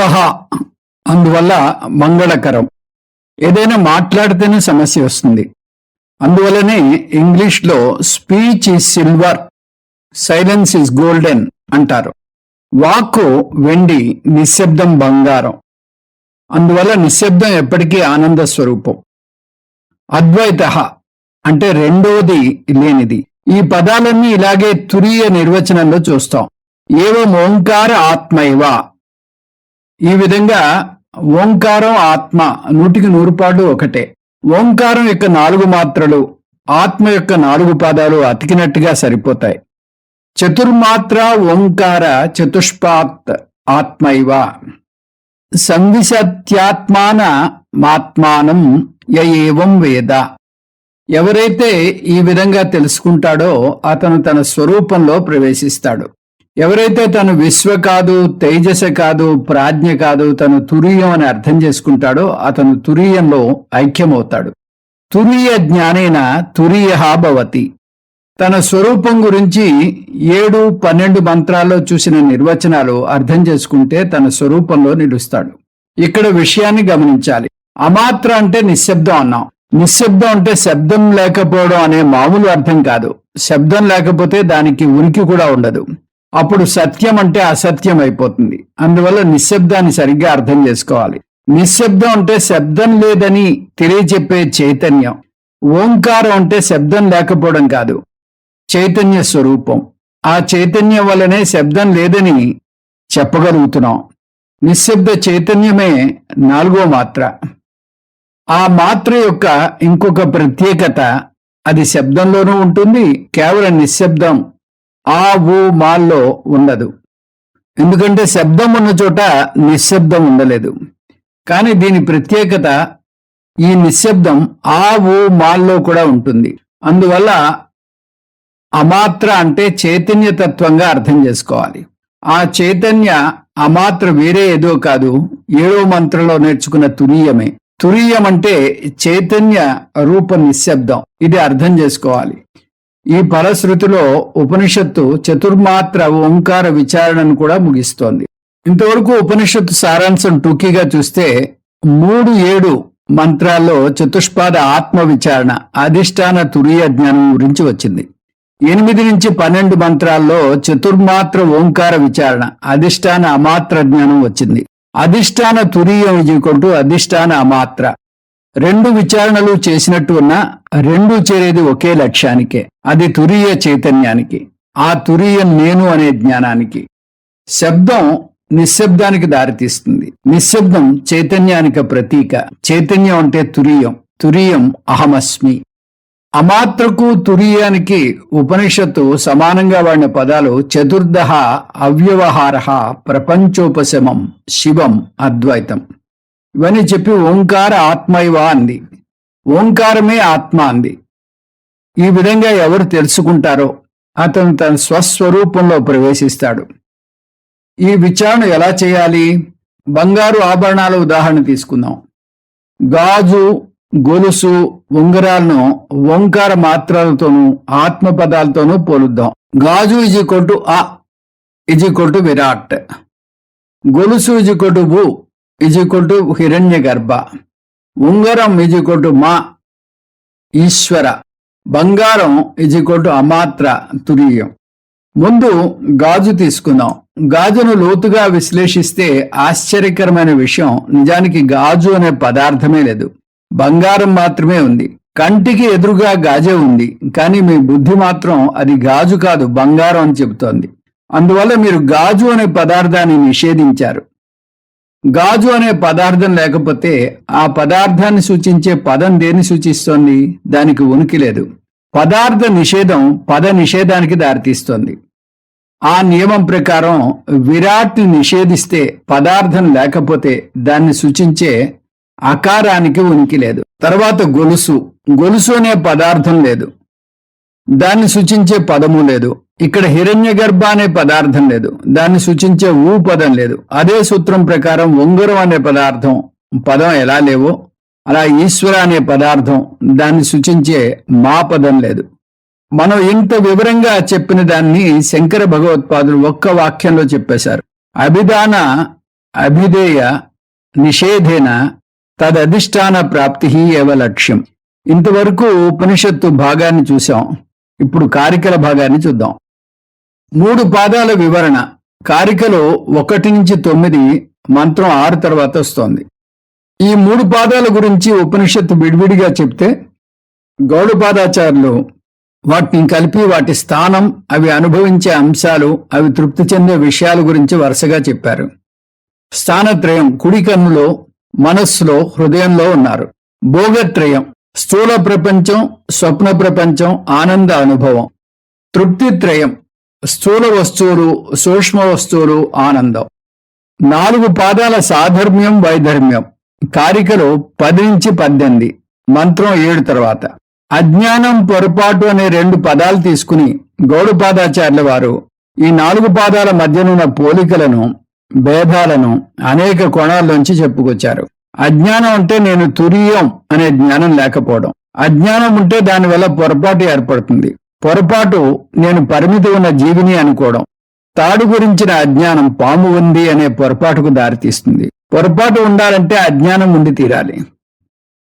అందువల్ల మంగళకరం. ఏదైనా మాట్లాడితేనే సమస్య వస్తుంది. అందువల్లనే ఇంగ్లీష్లో speech is silver, silence is golden అంటారు. వాక్కు వెండి, నిశ్శబ్దం బంగారం. అందువల్ల నిశ్శబ్దం ఎప్పటికీ ఆనంద స్వరూపం. అద్వైత అంటే రెండోది లేనిది. ఈ పదాలన్నీ ఇలాగే తురీయ నిర్వచనంలో చూస్తాం. ఏవం ఓంకార ఆత్మైవ. ఈ విధంగా ఓంకారం ఆత్మ 100కి 100 పాళ్ళు ఒకటే. ఓంకారం యొక్క 4 మాత్రలు ఆత్మ యొక్క 4 పాదాలు అతికినట్టుగా సరిపోతాయి. చతుర్మాత్ర ఓంకార చతుష్పాత్ ఆత్మైవ. సంవిశత్యాత్మాన మాత్మానం య ఏవం వేద. ఎవరైతే ఈ విధంగా తెలుసుకుంటాడో అతను తన స్వరూపంలో ప్రవేశిస్తాడు. ఎవరైతే తను విశ్వ కాదు, తేజస కాదు, ప్రాజ్ఞ కాదు, తను తురీయం అని అర్థం చేసుకుంటాడో అతను తురీయంలో ఐక్యమవుతాడు. తురీయ జ్ఞానేన తురీయ భవతి. తన స్వరూపం గురించి 7, 12 మంత్రాల్లో చూసిన నిర్వచనాలు అర్థం చేసుకుంటే తన స్వరూపంలో నిలుస్తాడు. ఇక్కడ విషయాన్ని గమనించాలి. అమాత్ర అంటే నిశ్శబ్దం అన్నాం. నిశ్శబ్దం అంటే శబ్దం లేకపోవడం అనే మామూలు అర్థం కాదు. శబ్దం లేకపోతే దానికి ఉనికి కూడా ఉండదు. అప్పుడు సత్యం అంటే అసత్యం అయిపోతుంది. అందువల్ల నిశ్శబ్దాన్ని సరిగ్గా అర్థం చేసుకోవాలి. నిశ్శబ్దం అంటే శబ్దం లేదని తెలియజెప్పే చైతన్యం. ఓంకారం అంటే శబ్దం లేకపోవడం కాదు, చైతన్య స్వరూపం. ఆ చైతన్యం వల్లనే శబ్దం లేదని చెప్పగలుగుతున్నాం. నిశ్శబ్ద చైతన్యమే 4వ మాత్ర. ఆ మాత్ర యొక్క ఇంకొక ప్రత్యేకత, అది శబ్దంలోనూ ఉంటుంది, కేవలం నిశ్శబ్దం ఆ ఊ మాల్లో ఉండదు. ఎందుకంటే శబ్దం ఉన్న చోట నిశ్శబ్దం ఉండలేదు. కానీ దీని ప్రత్యేకత, ఈ నిశ్శబ్దం ఆ ఊ మాల్లో కూడా ఉంటుంది. అందువల్ల అమాత్ర అంటే చైతన్యతత్వంగా అర్థం చేసుకోవాలి. ఆ చైతన్య అమాత్ర వేరే ఏదో కాదు, 7వ మంత్రంలో నేర్చుకున్న తురీయమే. తురీయం అంటే చైతన్య రూప నిశ్శబ్దం. ఇది అర్థం చేసుకోవాలి. ఈ ఫలశ్రుతిలో ఉపనిషత్తు చతుర్మాత్ర ఓంకార విచారణను కూడా ముగిస్తోంది. ఇంతవరకు ఉపనిషత్తు సారాంశం టూకీగా చూస్తే 3, 7 మంత్రాల్లో చతుష్పాద ఆత్మ విచారణ, అధిష్టాన తురీయ జ్ఞానం గురించి వచ్చింది. 8 నుంచి 12 మంత్రాల్లో చతుర్మాత్ర ఓంకార విచారణ, అధిష్టాన అమాత్ర జ్ఞానం వచ్చింది. అధిష్టాన తురీయం అధిష్టాన అమాత్ర. 2 విచారణలు చేసినట్టు ఉన్న 2 చేరేది ఒకే లక్ష్యానికే, అది తురీయ చైతన్యానికి. ఆ తురీయం నేను అనే జ్ఞానానికి. శబ్దం నిశ్శబ్దానికి దారితీస్తుంది. నిశ్శబ్దం చైతన్యానికి ప్రతీక. చైతన్యం అంటే తురీయం. తురీయం అహమస్మి. అమాత్రకు తురీయానికి ఉపనిషత్తు సమానంగా వాడిన పదాలు చతుర్దహ అవ్యవహార, ప్రపంచోపశమం, శివం, అద్వైతం. ఇవన్నీ చెప్పి ఓంకార ఆత్మైవ అంది. ఓంకారమే ఆత్మ అంది. ఈ విధంగా ఎవరు తెలుసుకుంటారో అతను తన స్వస్వరూపంలో ప్రవేశిస్తాడు. ఈ విచారణ ఎలా చేయాలి? బంగారు ఆభరణాల ఉదాహరణ తీసుకుందాం. గాజు, గొలుసు, ఉంగరాలను ఓంకార మాత్రాలతోనూ ఆత్మ పదాలతోనూ పోలుద్దాం. గాజు = విరాట్, గొలుసు = హిరణ్య గర్భ, ఉంగరం మా ఈశ్వర, బంగారం అమాత్ర తురీయం. ముందు గాజు తీసుకుందాం. గాజును లోతుగా విశ్లేషిస్తే ఆశ్చర్యకరమైన విషయం, నిజానికి గాజు అనే పదార్థమే లేదు, బంగారం మాత్రమే ఉంది. కంటికి ఎదురుగా గాజే ఉంది, కానీ మీ బుద్ధి మాత్రం అది గాజు కాదు, బంగారం అని చెబుతోంది. అందువల్ల మీరు గాజు అనే పదార్థాన్ని నిషేధించారు. గాజు అనే పదార్థం లేకపోతే ఆ పదార్థాన్ని సూచించే పదం దేన్ని సూచిస్తోంది? దానికి ఉనికి లేదు. పదార్థ నిషేధం పద నిషేధానికి దారితీస్తోంది. ఆ నియమం ప్రకారం విరాట్ని నిషేధిస్తే పదార్థం లేకపోతే దాన్ని సూచించే అకారానికి ఉనికి లేదు. తర్వాత గొలుసు అనే పదార్థం లేదు, దాన్ని సూచించే పదము లేదు. ఇక్కడ హిరణ్య గర్భ అనే పదార్థం లేదు, దాన్ని సూచించే పదం లేదు. అదే సూత్రం ప్రకారం ఉంగరం అనే పదం ఎలా లేవో అలా ఈశ్వర అనే పదార్థం, దాన్ని సూచించే మా పదం లేదు. మనం ఇంత వివరంగా చెప్పిన దాన్ని శంకర భగవత్పాదులు ఒక్క వాక్యంలో చెప్పేశారు. అభిధాన అభిధేయ నిషేధేన తదధిష్టాన ప్రాప్తి ఏవ లక్ష్యం. ఇంతవరకు ఉపనిషత్తు భాగాన్ని చూసాం. ఇప్పుడు కారికల భాగాన్ని చూద్దాం. 3 పాదాల వివరణ. కారికలో 1 నుంచి 9, మంత్రం 6 తర్వాత వస్తోంది. ఈ 3 పాదాల గురించి ఉపనిషత్తు విడివిడిగా చెప్తే గౌడపాదాచార్యులు వాటిని కలిపి వాటి స్థానం, అవి అనుభవించే అంశాలు, అవి తృప్తి చెందే విషయాల గురించి వరుసగా చెప్పారు. స్థానత్రయం కుడి కన్నులో, మనస్సులో, హృదయంలో ఉన్నారు. భోగత్రయం స్థూల ప్రపంచం, స్వప్న ప్రపంచం, ఆనంద అనుభవం. తృప్తిత్రయం స్థూల వస్తువులు, సూక్ష్మ వస్తువులు, ఆనందం. 4 పాదాల సాధర్మ్యం, వైధర్మ్యం. కారికలు 10 నుంచి 18, మంత్రం 7 తర్వాత. అజ్ఞానం, పొరపాటు అనే 2 పదాలు తీసుకుని గౌడపాదాచార్యుల వారు ఈ 4 పాదాల మధ్యనున్న పోలికలను, భేదాలను అనేక కోణాల్లోంచి చెప్పుకొచ్చారు. అజ్ఞానం అంటే నేను తురీయం అనే జ్ఞానం లేకపోవడం. అజ్ఞానం ఉంటే దానివల్ల పొరపాటు ఏర్పడుతుంది. పొరపాటు నేను పరిమితి ఉన్న జీవిని అనుకోవడం. తాడు గురించిన అజ్ఞానం పాము ఉంది అనే పొరపాటుకు దారితీస్తుంది. పొరపాటు ఉండాలంటే అజ్ఞానం ఉండి తీరాలి.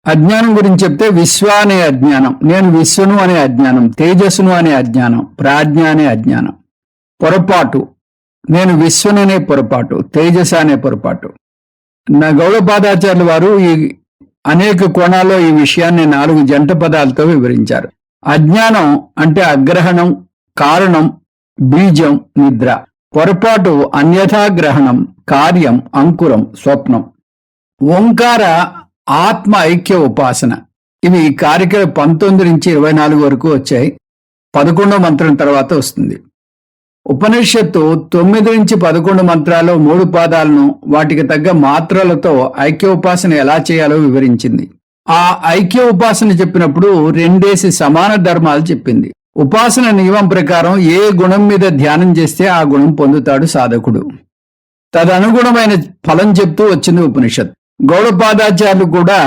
అజ్ఞానం గురించి చెప్తే విశ్వ అనే అజ్ఞానం, నేను విశ్వను అనే అజ్ఞానం, తేజస్సును అనే అజ్ఞానం, ప్రాజ్ఞ అనే అజ్ఞానం. పొరపాటు నేను విశ్వననే పొరపాటు, తేజస్సు అనే పొరపాటు. నా గౌడపాదాచార్యుల వారు ఈ అనేక కోణాల్లో ఈ విషయాన్ని 4 జంట పదాలతో వివరించారు. అజ్ఞానం అంటే అగ్రహణం, కారణం, బీజం, నిద్ర. పొరపాటు అన్యథాగ్రహణం, కార్యం, అంకురం, స్వప్నం. ఓంకార ఆత్మ ఐక్య ఉపాసన. ఇవి కారికలు 19 నుంచి 24 వరకు వచ్చాయి. 11వ మంత్రం తర్వాత వస్తుంది. ఉపనిషత్తు 9 నుంచి 11 మంత్రాల్లో 3 పాదాలను వాటికి తగ్గ మాత్రలతో ఐక్య ఉపాసన ఎలా చేయాలో వివరించింది. ఆ ఐక్య ఉపాసన చెప్పినప్పుడు 2 సమాన ధర్మాలు చెప్పింది. ఉపాసన నియమం ప్రకారం ఏ గుణం మీద ధ్యానం చేస్తే ఆ గుణం పొందుతాడు సాధకుడు. తదనుగుణమైన ఫలం చెప్తూ వచ్చింది ఉపనిషత్. గౌడపాదాచార్యులు కూడా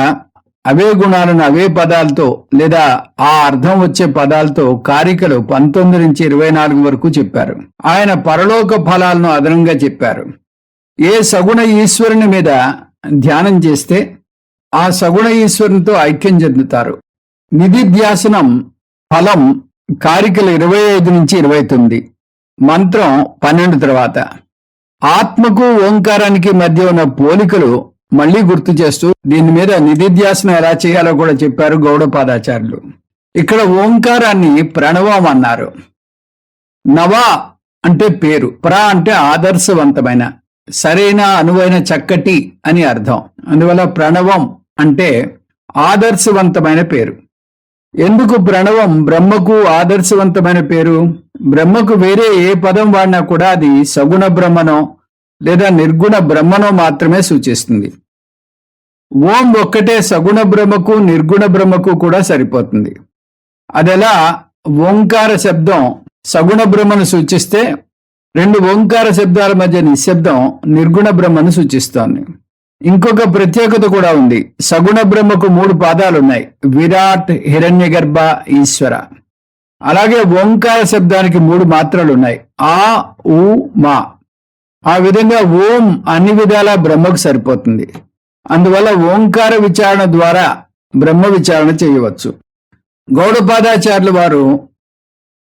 అవే గుణాలను అవే పదాలతో లేదా ఆ అర్థం వచ్చే పదాలతో కారికలు 19 నుంచి 24 వరకు చెప్పారు. ఆయన పరలోక ఫలాలను అదనంగా చెప్పారు. ఏ సగుణ ఈశ్వరుని మీద ధ్యానం చేస్తే ఆ సగుణ ఈశ్వరునితో ఐక్యం చెందుతారు. నిధిధ్యాసనం ఫలం కారికలు 25 నుంచి 29, మంత్రం 12 తర్వాత. ఆత్మకు ఓంకారానికి మధ్య ఉన్న పోలికలు మళ్లీ గుర్తు చేస్తూ దీని మీద నిధిధ్యాసనం ఎలా చేయాలో కూడా చెప్పారు గౌడపాదాచార్యులు. ఇక్కడ ఓంకారాన్ని ప్రణవం అన్నారు. నవ అంటే పేరు, ప్ర అంటే ఆదర్శవంతమైన, సరైన, అనువైన, చక్కటి అని అర్థం. అందువల్ల ప్రణవం అంటే ఆదర్శవంతమైన పేరు. ఎందుకు ప్రణవం బ్రహ్మకు ఆదర్శవంతమైన పేరు? బ్రహ్మకు వేరే ఏ పదం వాడినా కూడా అది సగుణ బ్రహ్మనో లేదా నిర్గుణ బ్రహ్మనో మాత్రమే సూచిస్తుంది. ఓం ఒక్కటే సగుణ బ్రహ్మకు నిర్గుణ బ్రహ్మకు కూడా సరిపోతుంది. అదెలా? ఓంకార శబ్దం సగుణ బ్రహ్మను సూచిస్తే 2 ఓంకార శబ్దాల మధ్య నిశ్శబ్దం నిర్గుణ బ్రహ్మను సూచిస్తోంది. ఇంకొక ప్రత్యేకత కూడా ఉంది. సగుణ బ్రహ్మకు 3 పాదాలున్నాయి: విరాట్, హిరణ్యగర్భ, ఈశ్వర. అలాగే ఓంకార శబ్దానికి 3 మాత్రలున్నాయి: ఆ, ఉ, మా. ఆ విధంగా ఓం అన్ని విధాలా బ్రహ్మకు సరిపోతుంది. అందువల్ల ఓంకార విచారణ ద్వారా బ్రహ్మ విచారణ చేయవచ్చు. గౌడపాదాచార్యుల వారు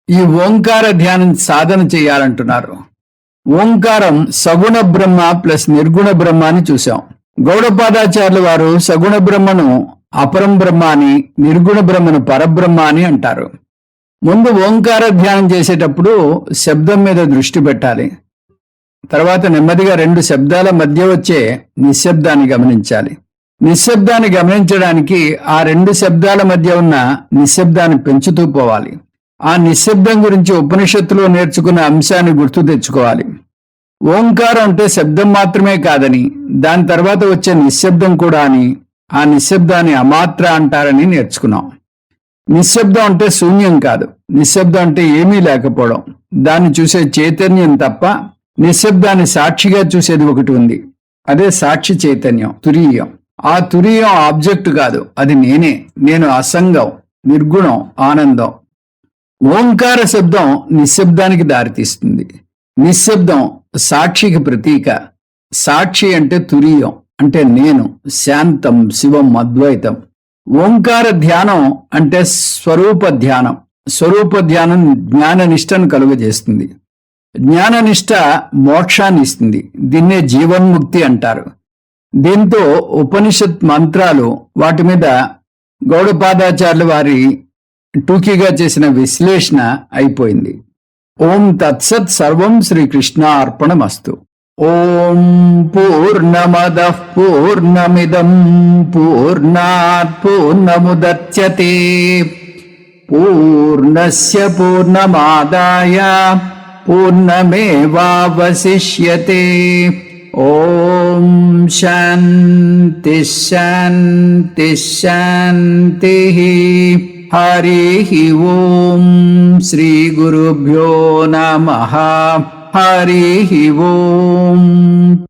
ఈ ఓంకార ధ్యానం సాధన చేయాలంటున్నారు. ఓంకారం సగుణ బ్రహ్మ ప్లస్ నిర్గుణ బ్రహ్మ అని చూశాం. గౌడపాదాచార్యుల వారు సగుణ బ్రహ్మను అపరం బ్రహ్మ అని, నిర్గుణ బ్రహ్మను పరబ్రహ్మ అని అంటారు. ముందు ఓంకార ధ్యానం చేసేటప్పుడు శబ్దం మీద దృష్టి పెట్టాలి. తర్వాత నెమ్మదిగా 2 శబ్దాల మధ్య వచ్చే నిశ్శబ్దాన్ని గమనించాలి. నిశ్శబ్దాన్ని గమనించడానికి ఆ 2 శబ్దాల మధ్య ఉన్న నిశ్శబ్దాన్ని పెంచుతూ పోవాలి. ఆ నిశ్శబ్దం గురించి ఉపనిషత్తులో నేర్చుకున్న అంశాన్ని గుర్తు తెచ్చుకోవాలి. ఓంకారం అంటే శబ్దం మాత్రమే కాదని, దాని తర్వాత వచ్చే నిశ్శబ్దం కూడా అని, ఆ నిశ్శబ్దాన్ని అమాత్ర అంటారని నేర్చుకున్నాం. నిశ్శబ్దం అంటే శూన్యం కాదు. నిశ్శబ్దం అంటే ఏమీ లేకపోవడం. దాన్ని చూసే చైతన్యం తప్ప నిశ్శబ్దాన్ని సాక్షిగా చూసేది ఒకటి ఉంది. అదే సాక్షి చైతన్యం, తురీయం. ఆ తురీయం ఆబ్జెక్ట్ కాదు, అది నేనే. నేను అసంగం, నిర్గుణం, ఆనందం. ఓంకార శబ్దం నిశ్శబ్దానికి దారితీస్తుంది. నిశ్శబ్దం సాక్షికి ప్రతీక. సాక్షి అంటే తురీయం, అంటే నేను, శాంతం, శివం, అద్వైతం. ఓంకార ధ్యానం అంటే స్వరూప ధ్యానం. స్వరూప ధ్యానం జ్ఞాననిష్టను కలుగజేస్తుంది. జ్ఞాననిష్ట మోక్షాన్ని ఇస్తుంది. దీన్నే జీవన్ముక్తి అంటారు. దీంతో ఉపనిషత్ మంత్రాలు, వాటి మీద గౌడపాదాచార్యుల వారి టూకీగా చేసిన విశ్లేషణ అయిపోయింది. ఓం తత్సత్. సర్వం శ్రీకృష్ణ అర్పణమస్తు. ఓం పూర్ణమదః పూర్ణమిదం పూర్ణాత్ పూర్ణముదచ్యతే పూర్ణస్య పూర్ణమాదాయ పూర్ణమేవావశిష్యతే. ఓం శాంతి శాంతి శాంతి. హరి ఓం. శ్రీ గురుభ్యో నమః. హరి ఓం.